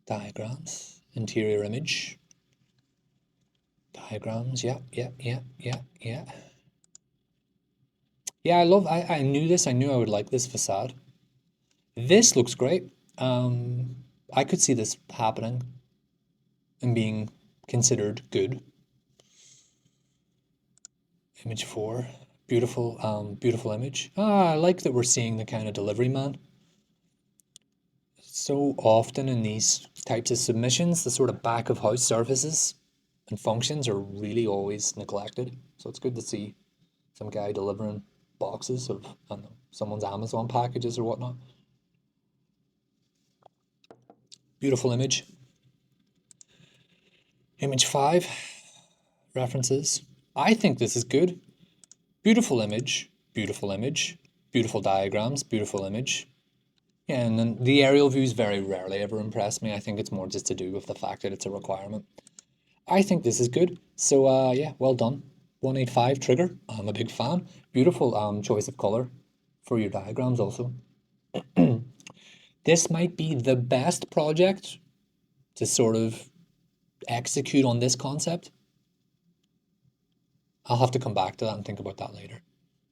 Speaker 1: Diagrams, interior image. Diagrams, yeah. Yeah, I knew this, I knew I would like this facade. This looks great. I could see this happening and being considered good. Image 4, beautiful image. I like that we're seeing the kind of delivery man. So often in these types of submissions, the sort of back of house services and functions are really always neglected. So it's good to see some guy delivering boxes of, I don't know, someone's Amazon packages or whatnot. Beautiful image. Image 5, references. I think this is good. Beautiful image, beautiful diagrams, beautiful image. Yeah, and then the aerial views very rarely ever impress me. I think it's more just to do with the fact that it's a requirement. I think this is good. So yeah, well done. 185 trigger. I'm a big fan. Beautiful choice of color for your diagrams also. This might be the best project to sort of execute on this concept. I'll have to come back to that and think about that later.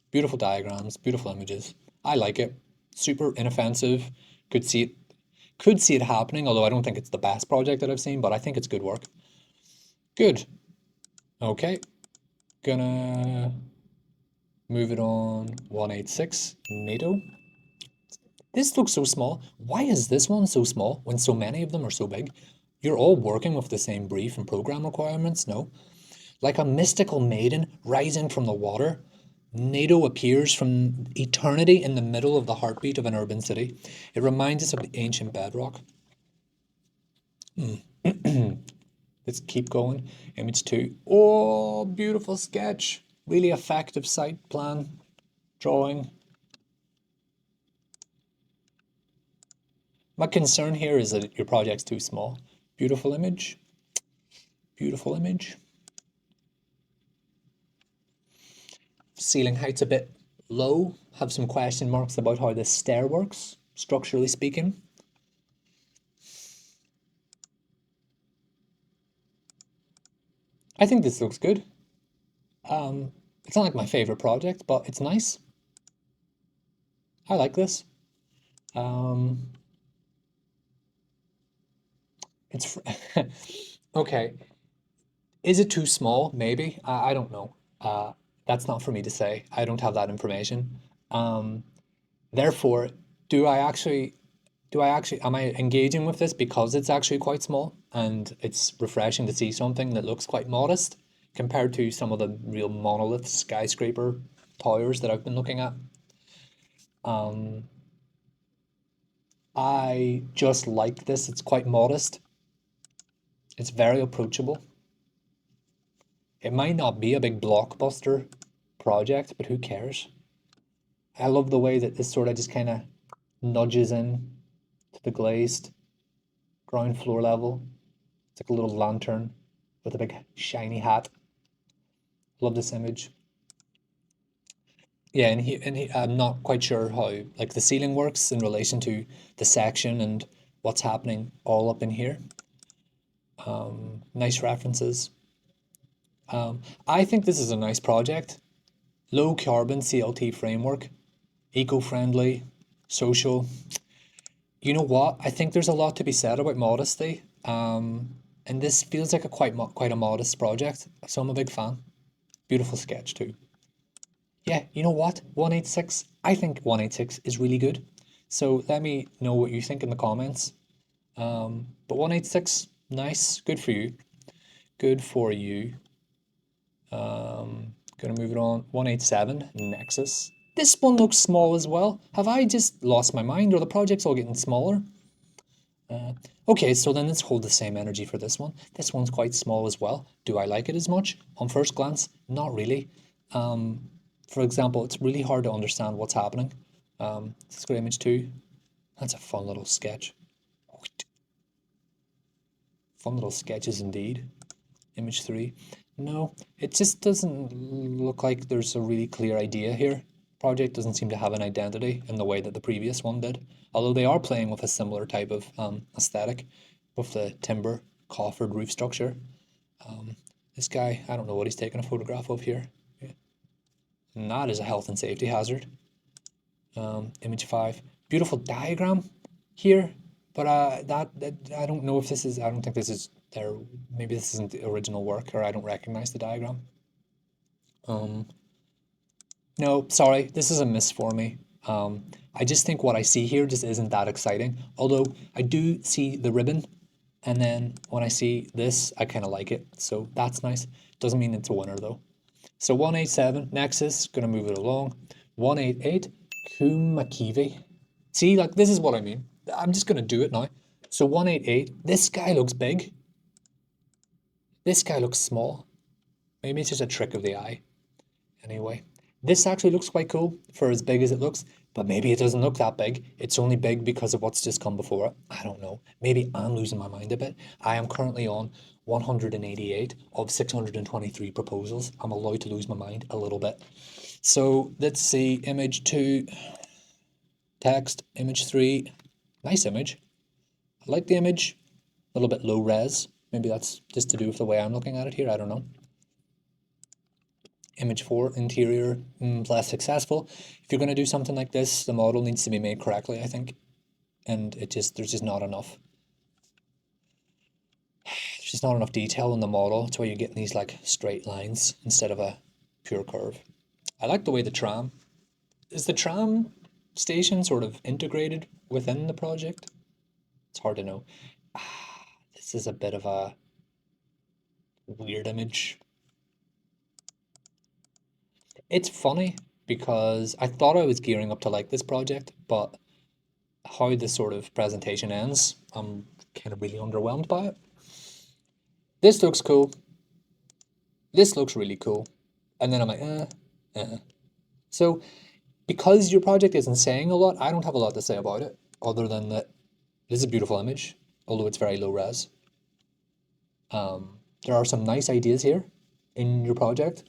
Speaker 1: Beautiful diagrams, beautiful images. I like it. Super inoffensive. Could see it happening, although I don't think it's the best project that I've seen, but I think it's good work. Good. Okay. Gonna move it on 186 NATO. This looks so small. Why is this one so small when so many of them are so big? You're all working with the same brief and program requirements, no? Like a mystical maiden rising from the water, NATO appears from eternity in the middle of the heartbeat of an urban city. It reminds us of the ancient bedrock. Let's keep going. Image 2. Oh, beautiful sketch. Really effective site plan drawing. My concern here is that your project's too small. Beautiful image. Beautiful image. Ceiling height's a bit low. Have some question marks about how this stair works, structurally speaking. I think this looks good. It's not like my favorite project, but it's nice. I like this. It's okay. Is it too small? Maybe. I don't know. That's not for me to say. I don't have that information. Um, Therefore, do I actually, am I engaging with this because it's actually quite small and it's refreshing to see something that looks quite modest compared to some of the real monolith skyscraper towers that I've been looking at? I just like this. It's quite modest. It's very approachable. It might not be a big blockbuster project, but who cares? I love the way that this sort of just kind of nudges in to the glazed ground floor level. It's like a little lantern with a big shiny hat. Love this image. Yeah, I'm not quite sure how like the ceiling works in relation to the section and what's happening all up in here. Nice references. I think this is a nice project. Low carbon CLT framework, eco-friendly, social. You know what? I think there's a lot to be said about modesty. And this feels like a quite a modest project, so I'm a big fan. Beautiful sketch too. Yeah, you know what? 186. I think 186 is really good. So let me know what you think in the comments. But 186, nice, good for you. Good for you. Gonna move it on. 187, Nexus. This one looks small as well. Have I just lost my mind or the project's all getting smaller? Okay, so then let's hold the same energy for this one. This one's quite small as well. Do I like it as much? On first glance, not really. For example, it's really hard to understand what's happening. Let's go to image 2. That's a fun little sketch. Fun little sketches indeed. Image 3. No, it just doesn't look like there's a really clear idea here. Project doesn't seem to have an identity in the way that the previous one did. Although they are playing with a similar type of aesthetic with the timber coffered roof structure. This guy, I don't know what he's taking a photograph of here. And that is a health and safety hazard. Image 5. Beautiful diagram here, but that I don't know if this is, I don't think this is their, maybe this isn't the original work or I don't recognize the diagram. No, sorry, this is a miss for me. I just think what I see here just isn't that exciting. Although I do see the ribbon, and then when I see this, I kind of like it. So that's nice. Doesn't mean it's a winner though. So 187, Nexus, gonna move it along. 188, Kumakivi. See, like this is what I mean. I'm just gonna do it now. So 188, this guy looks big. This guy looks small. Maybe it's just a trick of the eye. Anyway, this actually looks quite cool for as big as it looks, but maybe it doesn't look that big. It's only big because of what's just come before it. I don't know. Maybe I'm losing my mind a bit. I am currently on 188 of 623 proposals. I'm allowed to lose my mind a little bit. So let's see, image 2, text, image 3. Nice image. I like the image. A little bit low res. Maybe that's just to do with the way I'm looking at it here. I don't know. Image 4, interior, less successful. If you're going to do something like this, the model needs to be made correctly, I think. And there's just not enough. just not enough detail in the model. That's why you're getting these like straight lines instead of a pure curve. I like the way the tram, is the tram station sort of integrated within the project? It's hard to know. This is a bit of a weird image. It's funny because I thought I was gearing up to like this project, but how the sort of presentation ends, I'm kind of really underwhelmed by it. This looks cool. This looks really cool. And then I'm like, So because your project isn't saying a lot, I don't have a lot to say about it, other than that this is a beautiful image, although it's very low res. There are some nice ideas here in your project,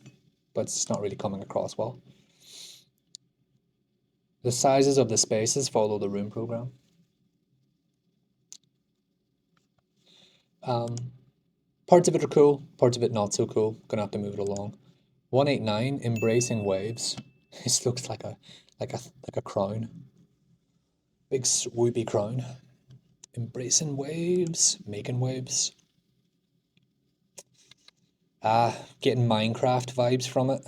Speaker 1: but it's not really coming across well. The sizes of the spaces follow the room program. Parts of it are cool, parts of it not so cool. Gonna have to move it along. 189, embracing waves. This looks like a crown. Big swoopy crown. Embracing waves, making waves. Getting Minecraft vibes from it.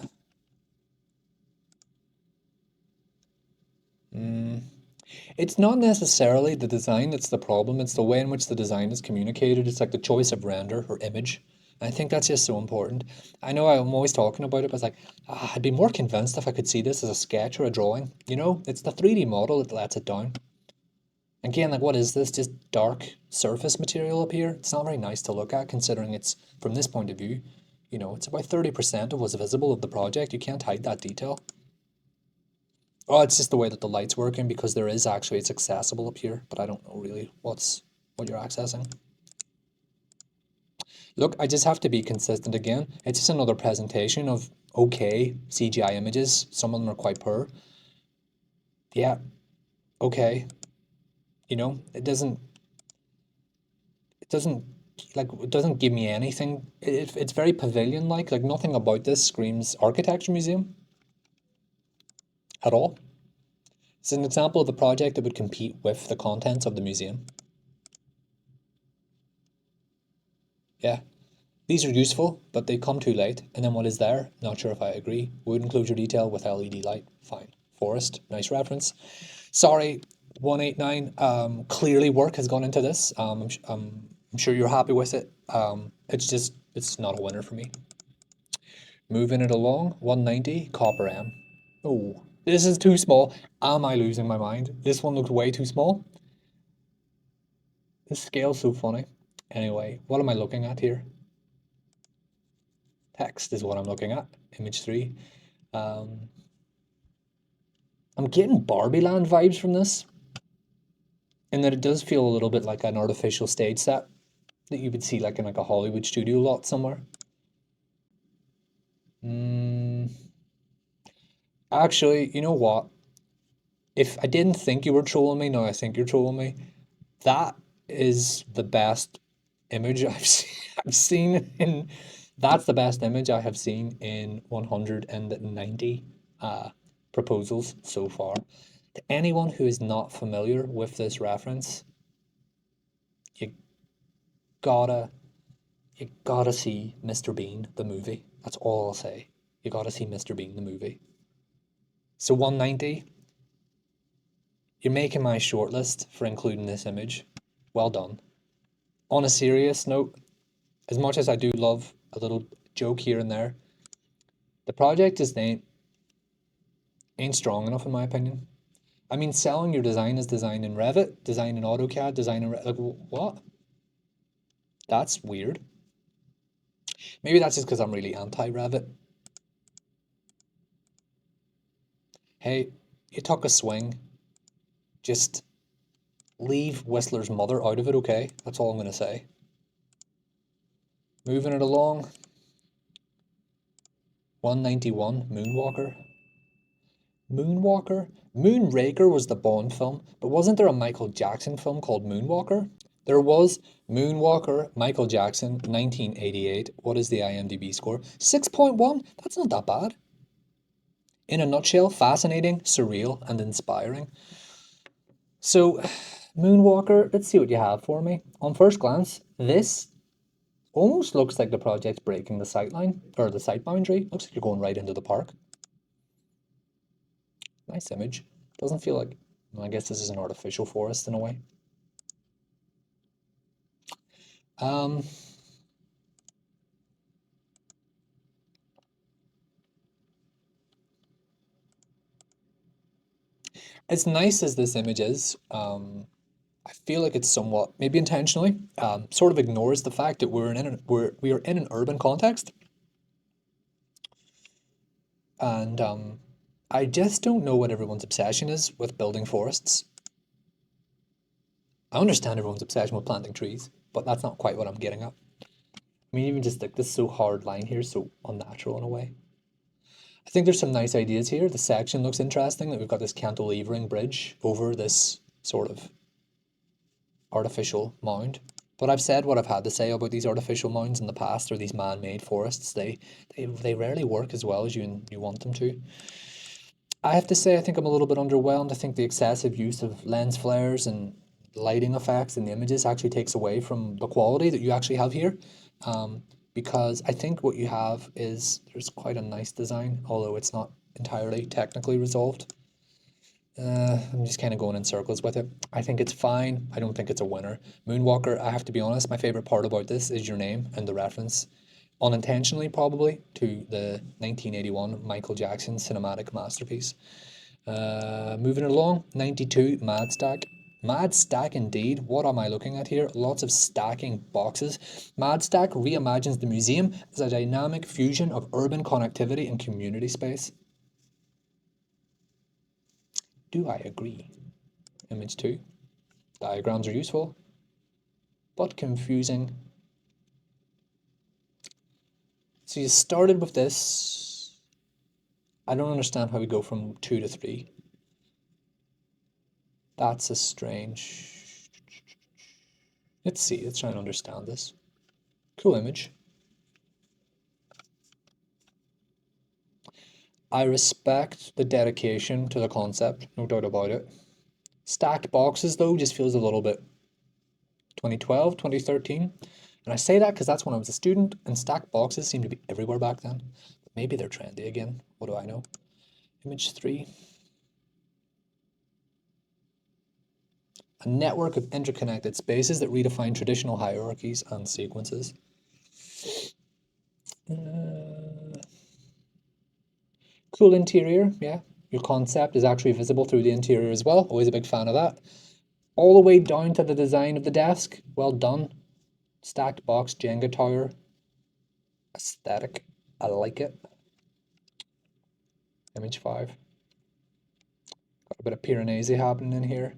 Speaker 1: It's not necessarily the design that's the problem, it's the way in which the design is communicated. It's like the choice of render or image. And I think that's just so important. I know I'm always talking about it, but it's like, I'd be more convinced if I could see this as a sketch or a drawing. You know, it's the 3D model that lets it down. Again, like what is this? Just dark surface material up here? It's not very nice to look at considering it's, from this point of view, you know, it's about 30% of what's visible of the project. You can't hide that detail. Oh, it's just the way that the light's working because there is actually, it's accessible up here, but I don't know really what you're accessing. Look, I just have to be consistent again. It's just another presentation of okay CGI images. Some of them are quite poor. Yeah, okay. You know, it doesn't it doesn't give me anything. It's very pavilion-like. Like nothing about this screams architecture museum at all. It's an example of a project that would compete with the contents of the museum. Yeah. These are useful, but they come too late. And then what is there? Not sure if I agree. Wood enclosure detail with LED light. Fine. Forest. Nice reference. Sorry, 189. Clearly work has gone into this. I'm sure you're happy with it. It's not a winner for me. Moving it along. 190. Copper M. Oh, this is too small. Am I losing my mind? This one looks way too small. This scale's so funny. Anyway, what am I looking at here? Text is what I'm looking at. Image 3. I'm getting Barbie Land vibes from this. And that it does feel a little bit like an artificial stage set that you would see like in like a Hollywood studio lot somewhere. Actually, you know what? If I didn't think you were trolling me, now I think you're trolling me. That is the best image I've seen in, that's the best image I have seen in 190 proposals so far. To anyone who is not familiar with this reference, you gotta you gotta see Mr. Bean the movie. That's all I'll say. You gotta see Mr. Bean the movie. So 190, you're making my shortlist for including this image. Well done. On a serious note, as much as I do love a little joke here and there, the project just ain't strong enough in my opinion. I mean, selling your design as design in Revit, design in AutoCAD, design in like what? That's weird. Maybe that's just because I'm really anti-Revit. Hey, you took a swing. Just leave Whistler's mother out of it, okay? That's all I'm going to say. Moving it along. 191, Moonwalker. Moonwalker? Moonraker was the Bond film, but wasn't there a Michael Jackson film called Moonwalker? There was. Moonwalker, Michael Jackson, 1988. What is the IMDb score? 6.1? That's not that bad. In a nutshell, fascinating, surreal, and inspiring. So, Moonwalker, let's see what you have for me. On first glance, this Almost looks like the project's breaking the sight line, or the sight boundary. Looks like you're going right into the park. Nice image. Doesn't feel like, well, I guess this is an artificial forest in a way. Um, as nice as this image is, I feel like it's somewhat, maybe intentionally, sort of ignores the fact that we are in an urban context, and I just don't know what everyone's obsession is with building forests. I understand everyone's obsession with planting trees, but that's not quite what I'm getting at. I mean, even just like this so hard line here, so unnatural in a way. I think there's some nice ideas here. The section looks interesting, that we've got this cantilevering bridge over this sort of artificial mound. But I've said what I've had to say about these artificial mounds in the past, or these man-made forests. They rarely work as well as you want them to. I have to say, I think I'm a little bit underwhelmed. I think the excessive use of lens flares and lighting effects in the images actually takes away from the quality that you actually have here. Um, because I think what you have is there's quite a nice design, although it's not entirely technically resolved. I'm just kind of going in circles with it. I think it's fine. I don't think it's a winner. Moonwalker, I have to be honest, my favorite part about this is your name and the reference, unintentionally probably, to the 1981 Michael Jackson cinematic masterpiece. Moving along, 92, Mad Stack. Mad Stack indeed. What am I looking at here? Lots of stacking boxes. Mad Stack reimagines the museum as a dynamic fusion of urban connectivity and community space. Do I agree? Image 2. Diagrams are useful, but confusing. So you started with this. I don't understand how we go from 2 to 3. That's a strange... Let's see, let's try and understand this. Cool image. I respect the dedication to the concept, no doubt about it. Stacked boxes though just feels a little bit 2012, 2013. And I say that because that's when I was a student and stacked boxes seemed to be everywhere back then. But maybe they're trendy again. What do I know? Image 3. A network of interconnected spaces that redefine traditional hierarchies and sequences. Cool interior, yeah. Your concept is actually visible through the interior as well. Always a big fan of that. All the way down to the design of the desk. Well done. Stacked box, Jenga tower. Aesthetic. I like it. Image 5. Got a bit of Piranesi happening in here.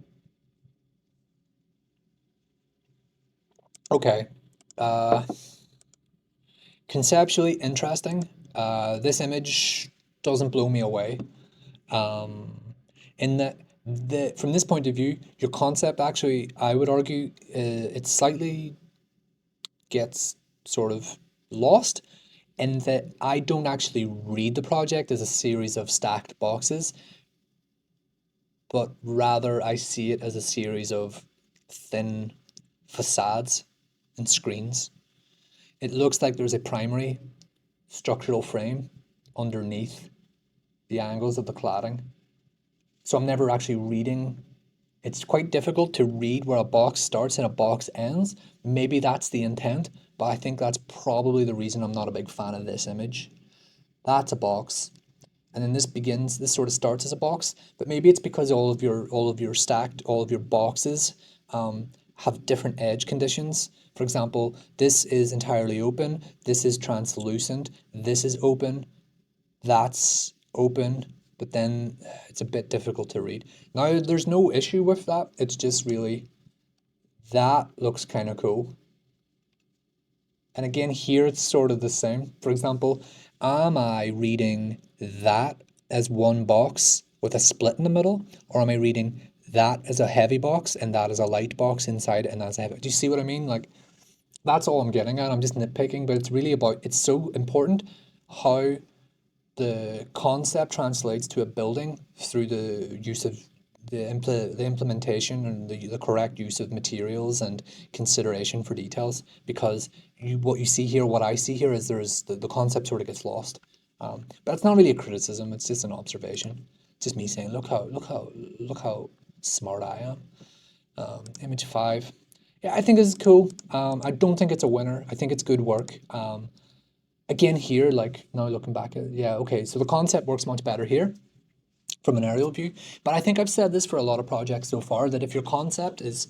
Speaker 1: Okay. Conceptually interesting. This image doesn't blow me away. In that from this point of view, your concept actually, I would argue, it slightly gets sort of lost in that I don't actually read the project as a series of stacked boxes, but rather I see it as a series of thin facades and screens. It looks like there's a primary structural frame underneath the angles of the cladding. So I'm never actually reading. It's quite difficult to read where a box starts and a box ends. Maybe that's the intent, but I think that's probably the reason I'm not a big fan of this image. That's a box. And then this sort of starts as a box, but maybe it's because all of your boxes have different edge conditions. For example, this is entirely open, this is translucent, this is open, that's open, but then it's a bit difficult to read. Now, there's no issue with that. It's just really, that looks kind of cool. And again, here it's sort of the same. For example, am I reading that as one box with a split in the middle? Or am I reading that as a heavy box and that as a light box inside and that's a heavy? Do you see what I mean? Like, that's all I'm getting at. I'm just nitpicking, but it's really about, it's so important how the concept translates to a building through the use of the implementation and the correct use of materials and consideration for details, because what you see here, what I see here is there's the concept sort of gets lost. But it's not really a criticism, it's just an observation. Just me saying, look how smart I am. Image 5. Yeah, I think this is cool. I don't think it's a winner. I think it's good work. Again here, like now looking back at, yeah, okay, so the concept works much better here from an aerial view. But I think I've said this for a lot of projects so far, that if your concept is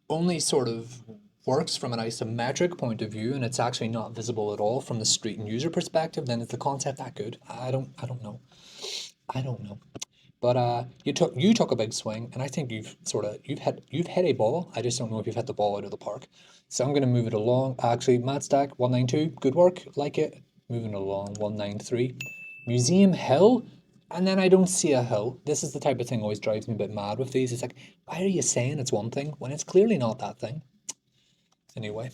Speaker 1: only sort of works from an isometric point of view and it's actually not visible at all from the street and user perspective, then is the concept that good? I don't know. I don't know. But you took a big swing, and I think you've hit a ball. I just don't know if you've hit the ball out of the park. So I'm gonna move it along. Actually, Matt Stack 192, good work, like it. Moving along 193, Museum Hill, and then I don't see a hill. This is the type of thing always drives me a bit mad with these. It's like, why are you saying it's one thing when it's clearly not that thing? Anyway,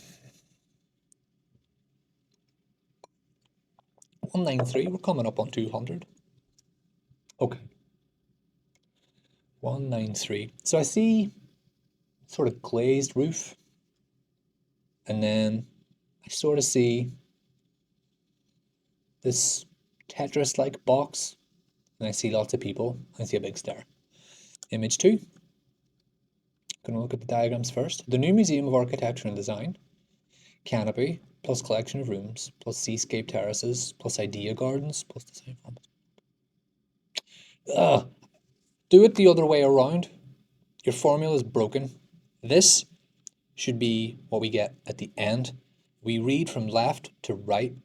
Speaker 1: 193. We're coming up on 200. Okay. 193. So I see sort of glazed roof, and then I sort of see this Tetris-like box, and I see lots of people. I see a big star. Image 2. Gonna look at the diagrams first. The new Museum of Architecture and Design. Canopy, plus collection of rooms, plus seascape terraces, plus idea gardens, plus design forms. Ugh. Do it the other way around. Your formula is broken. This should be what we get at the end. We read from left to right.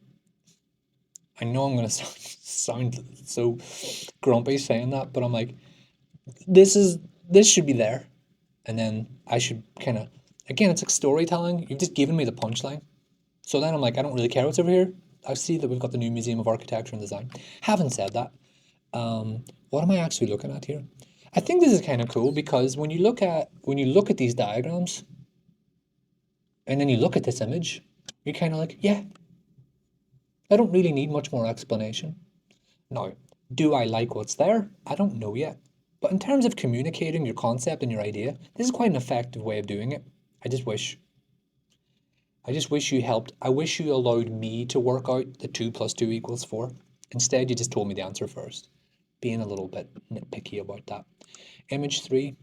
Speaker 1: I know I'm going to sound so grumpy saying that, but I'm like, this should be there. And then I should kind of, again, it's like storytelling. You've just given me the punchline. So then I'm like, I don't really care what's over here. I see that we've got the new Museum of Architecture and Design. Having said that, what am I actually looking at here? I think this is kind of cool because when you look at these diagrams, and then you look at this image, you're kind of like, yeah, I don't really need much more explanation. Now, do I like what's there? I don't know yet. But in terms of communicating your concept and your idea, this is quite an effective way of doing it. I just wish you helped. I wish you allowed me to work out the 2 + 2 = 4. Instead, you just told me the answer first. Being a little bit nitpicky about that. Image 3.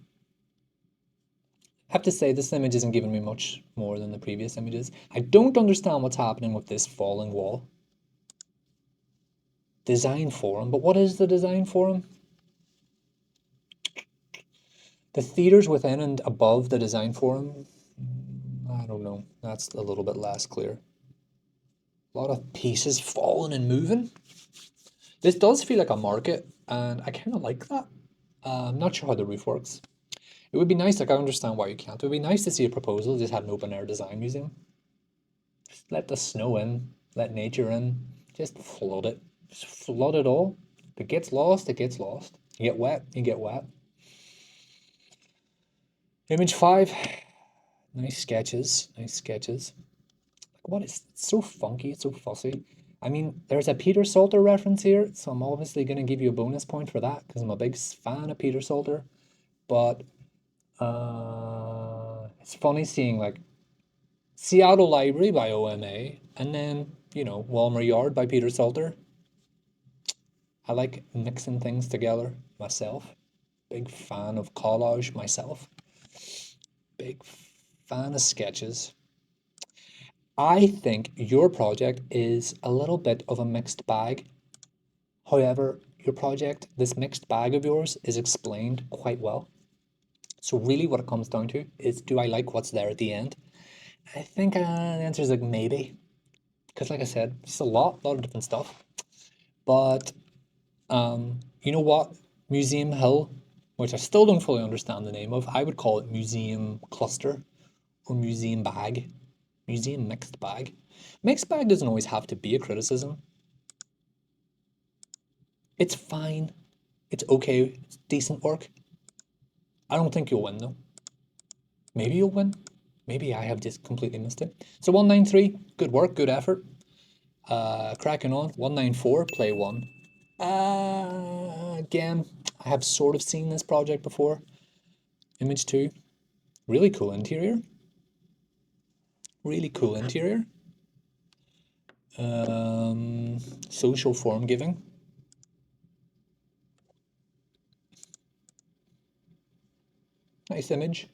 Speaker 1: I have to say this image isn't giving me much more than the previous images. I don't understand what's happening with this falling wall. Design forum, but what is the design forum? The theaters within and above the design forum, I don't know, that's a little bit less clear. A lot of pieces falling and moving. This does feel like a market, and I kind of like that. I'm not sure how the roof works. It would be nice, like I understand why you can't. It would be nice to see a proposal, just have an open air design museum. Just let the snow in, let nature in, just flood it. Just flood it all. If it gets lost, it gets lost. You get wet, you get wet. Image 5. Nice sketches, nice sketches. What is, it's so funky, it's so fussy. I mean, there's a Peter Salter reference here, so I'm obviously going to give you a bonus point for that because I'm a big fan of Peter Salter. But it's funny seeing like Seattle Library by OMA and then, Walmer Yard by Peter Salter. I like mixing things together myself. Big fan of collage myself. Big fan of sketches. I think your project is a little bit of a mixed bag. However, your project, this mixed bag of yours, is explained quite well. So really what it comes down to is, do I like what's there at the end? I think the answer is like maybe. Because like I said, it's a lot of different stuff. But you know what? Museum Hill, which I still don't fully understand the name of, I would call it Museum Cluster or Museum Bag. Museum Mixed Bag. Mixed bag doesn't always have to be a criticism. It's fine. It's okay. It's decent work. I don't think you'll win though. Maybe you'll win. Maybe I have just completely missed it. So 193, good work, good effort. Cracking on. 194, play 1. Again, I have sort of seen this project before. Image 2. Really cool interior. Really cool interior. Social form giving. Nice image.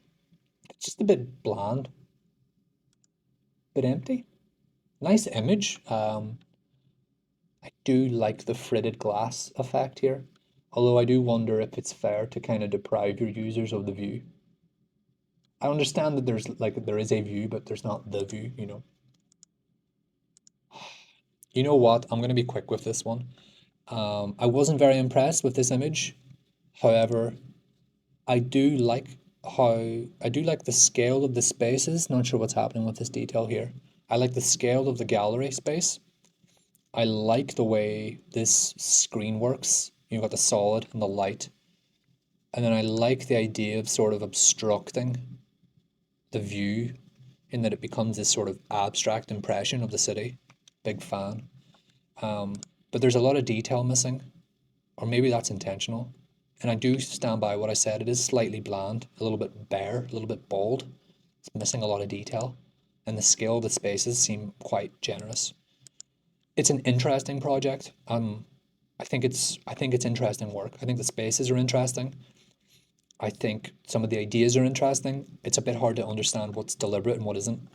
Speaker 1: It's just a bit bland, bit empty. Nice image. I do like the fritted glass effect here, although I do wonder if it's fair to kind of deprive your users of the view. I understand that there is a view, but there's not the view, you know. You know what? I'm gonna be quick with this one. I wasn't very impressed with this image. However, I do like I do like the scale of the spaces. Not sure what's happening with this detail here. I like the scale of the gallery space. I like the way this screen works. You've got the solid and the light. And then I like the idea of sort of obstructing the view in that it becomes this sort of abstract impression of the city. Big fan. But there's a lot of detail missing, or maybe that's intentional. And I do stand by what I said. It is slightly bland, a little bit bare, a little bit bald. It's missing a lot of detail, and the scale of the spaces seem quite generous. It's an interesting project. I think it's interesting work. I think the spaces are interesting. I think some of the ideas are interesting. It's a bit hard to understand what's deliberate and what isn't.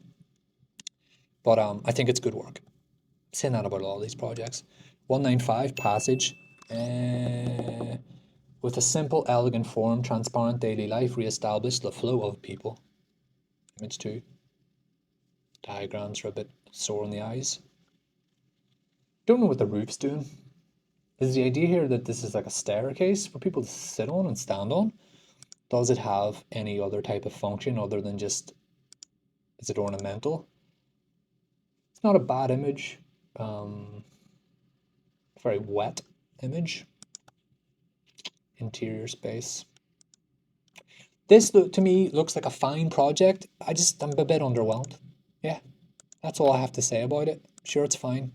Speaker 1: But I think it's good work. Saying that about all these projects. 195 Passage. With a simple, elegant form, transparent daily life re-establish the flow of people. Image 2. Diagrams are a bit sore on the eyes. Don't know what the roof's doing. Is the idea here that this is like a staircase for people to sit on and stand on? Does it have any other type of function other than just, is it ornamental? It's not a bad image. Very wet image. Interior space. This to me looks like a fine project. I'm a bit underwhelmed. Yeah, that's all I have to say about it. Sure, it's fine.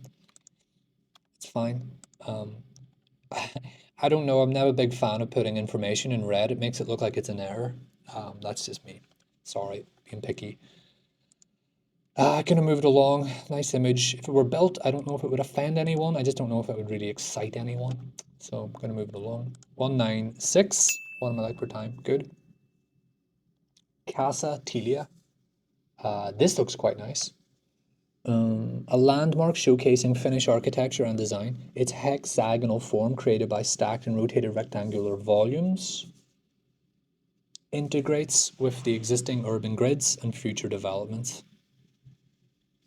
Speaker 1: It's fine. I don't know. I'm never a big fan of putting information in red. It makes it look like it's an error. That's just me. Sorry, being picky. Gonna move it along. Nice image. If it were built, I don't know if it would offend anyone. I just don't know if it would really excite anyone. So I'm gonna move it along. 196. What am I like per time? Good. Casa Tilia. This looks quite nice. A landmark showcasing Finnish architecture and design. Its hexagonal form, created by stacked and rotated rectangular volumes, integrates with the existing urban grids and future developments.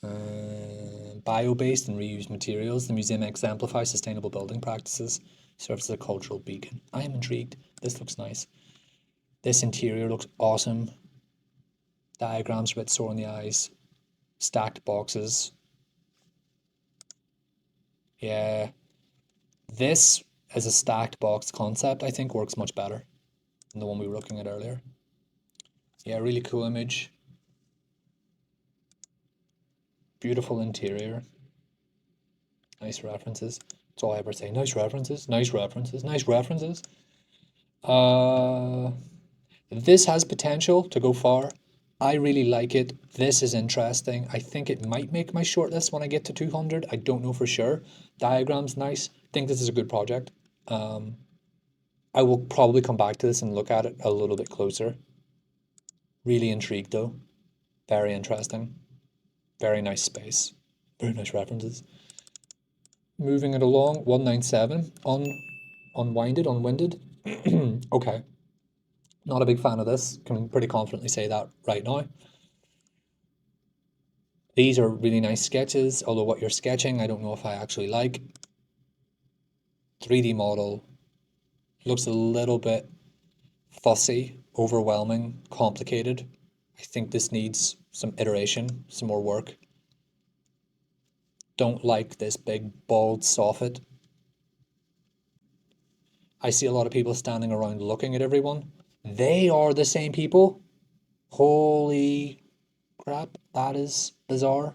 Speaker 1: Bio-based and reused materials, the museum exemplifies sustainable building practices, serves as a cultural beacon. I am intrigued. This looks nice. This interior looks awesome. Diagrams are a bit sore on the eyes. Stacked boxes. Yeah. This as a stacked box concept, I think works much better than the one we were looking at earlier. Yeah, really cool image. Beautiful interior. Nice references. That's all I ever say. Nice references, nice references, nice references. This has potential to go far. I really like it. This is interesting. I think it might make my shortlist when I get to 200. I don't know for sure. Diagram's nice. I think this is a good project. I will probably come back to this and look at it a little bit closer. Really intrigued though. Very interesting. Very nice space. Very nice references. Moving it along, 197. Unwinded. Okay. Not a big fan of this. Can pretty confidently say that right now. These are really nice sketches, although what you're sketching, I don't know if I actually like. 3D model looks a little bit fussy, overwhelming, complicated. I think this needs some iteration, some more work. Don't like this big bald soffit. I see a lot of people standing around looking at everyone. They are the same people. Holy crap, that is bizarre.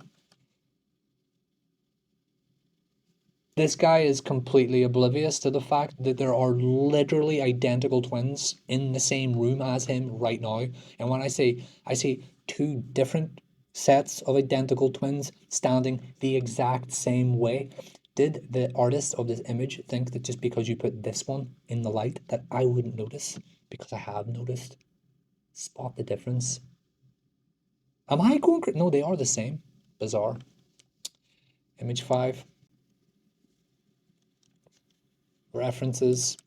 Speaker 1: This guy is completely oblivious to the fact that there are literally identical twins in the same room as him right now. And when I see two different sets of identical twins standing the exact same way. Did the artist of this image think that just because you put this one in the light that I wouldn't notice? Because I have noticed. Spot the difference. Am I going crazy? No, they are the same. Bizarre. Image 5. References.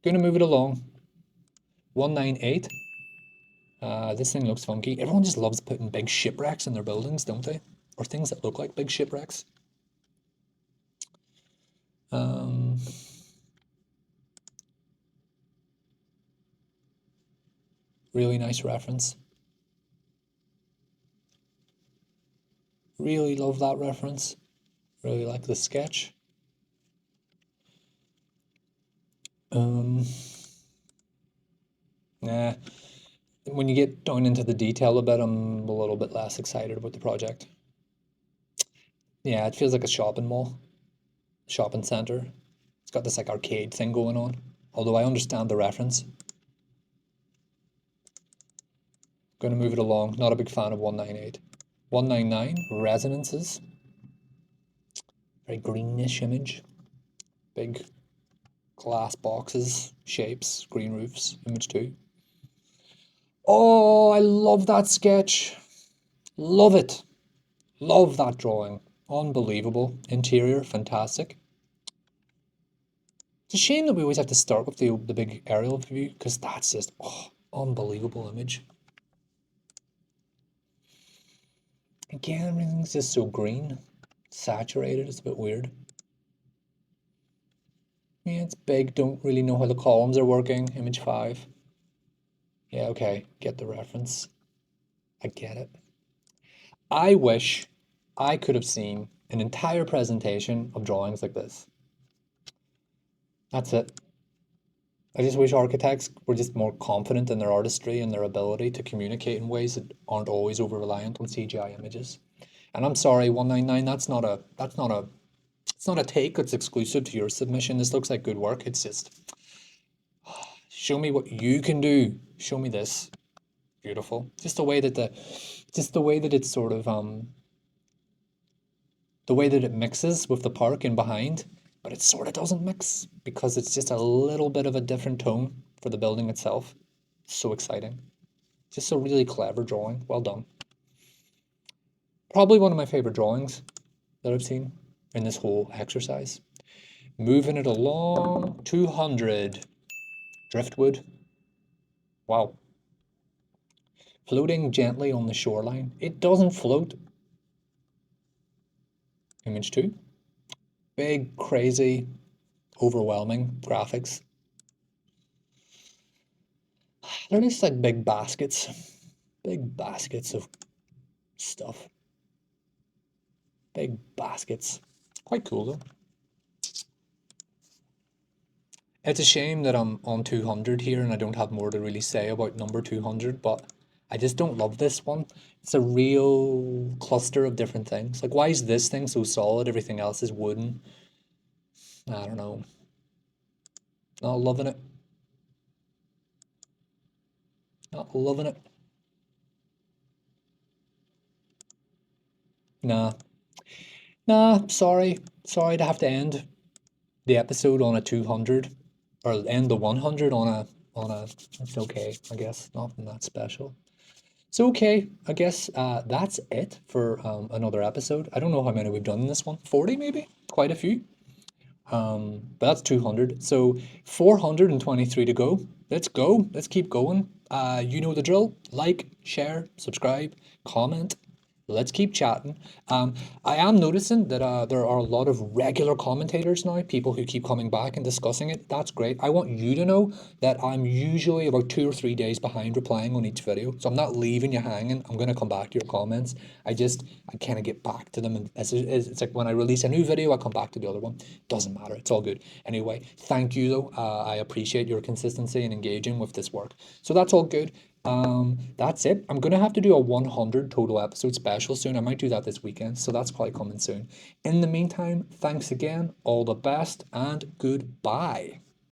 Speaker 1: Gonna move it along. 198. This thing looks funky. Everyone just loves putting big shipwrecks in their buildings, don't they? Or things that look like big shipwrecks. Really nice reference. Really love that reference. Really like the sketch. Nah. When you get down into the detail a bit, I'm a little bit less excited about the project. Yeah, it feels like a shopping mall, shopping center. It's got this like arcade thing going on. Although I understand the reference. Gonna move it along. Not a big fan of 198. 199, resonances. Very greenish image. Big glass boxes, shapes, green roofs. Image 2. Oh, I love that sketch. Love it. Love that drawing. Unbelievable. Interior, fantastic. It's a shame that we always have to start with the big aerial view because that's just unbelievable image. Again, everything's just so green, saturated. It's a bit weird. Yeah, it's big. Don't really know how the columns are working. Image 5. Yeah, okay. Get the reference. I get it. I wish I could have seen an entire presentation of drawings like this. That's it. I just wish architects were just more confident in their artistry and their ability to communicate in ways that aren't always over reliant on CGI images. And I'm sorry, 199, it's not a take that's exclusive to your submission. This looks like good work. It's just show me what you can do. Show me this. Beautiful. Just the way that it's sort of the way that it mixes with the park in behind, but it sort of doesn't mix because it's just a little bit of a different tone for the building itself. So exciting. Just a really clever drawing. Well done. Probably one of my favorite drawings that I've seen in this whole exercise. Moving it along. 200. Driftwood. Wow. Floating gently on the shoreline. It doesn't float. Image 2. Big, crazy, overwhelming graphics. They're just like big baskets of stuff. Big baskets. Quite cool though. It's a shame that I'm on 200 here and I don't have more to really say about number 200, but I just don't love this one. It's a real cluster of different things. Like, why is this thing so solid? Everything else is wooden. I don't know. Not loving it. Not loving it. Nah. Nah, sorry. Sorry to have to end the episode on a 200 or end the 100 on a it's okay, I guess. Nothing that special. It's okay. I guess that's it for another episode. I don't know how many we've done in this one. 40 maybe? Quite a few. But that's 200. So 423 to go. Let's go. Let's keep going. You know the drill. Like, share, subscribe, comment. Let's keep chatting. I am noticing that there are a lot of regular commentators now, people who keep coming back and discussing it. That's great. I want you to know that I'm usually about 2 or 3 days behind replying on each video. So I'm not leaving you hanging. I'm going to come back to your comments. I kind of get back to them. And it's like when I release a new video, I come back to the other one. Doesn't matter. It's all good. Anyway, thank you though. I appreciate your consistency and engaging with this work. So that's all good. That's it. I'm gonna have to do a 100 total episode special soon. I might do that this weekend, so that's probably coming soon. In the meantime, thanks again, all the best, and goodbye.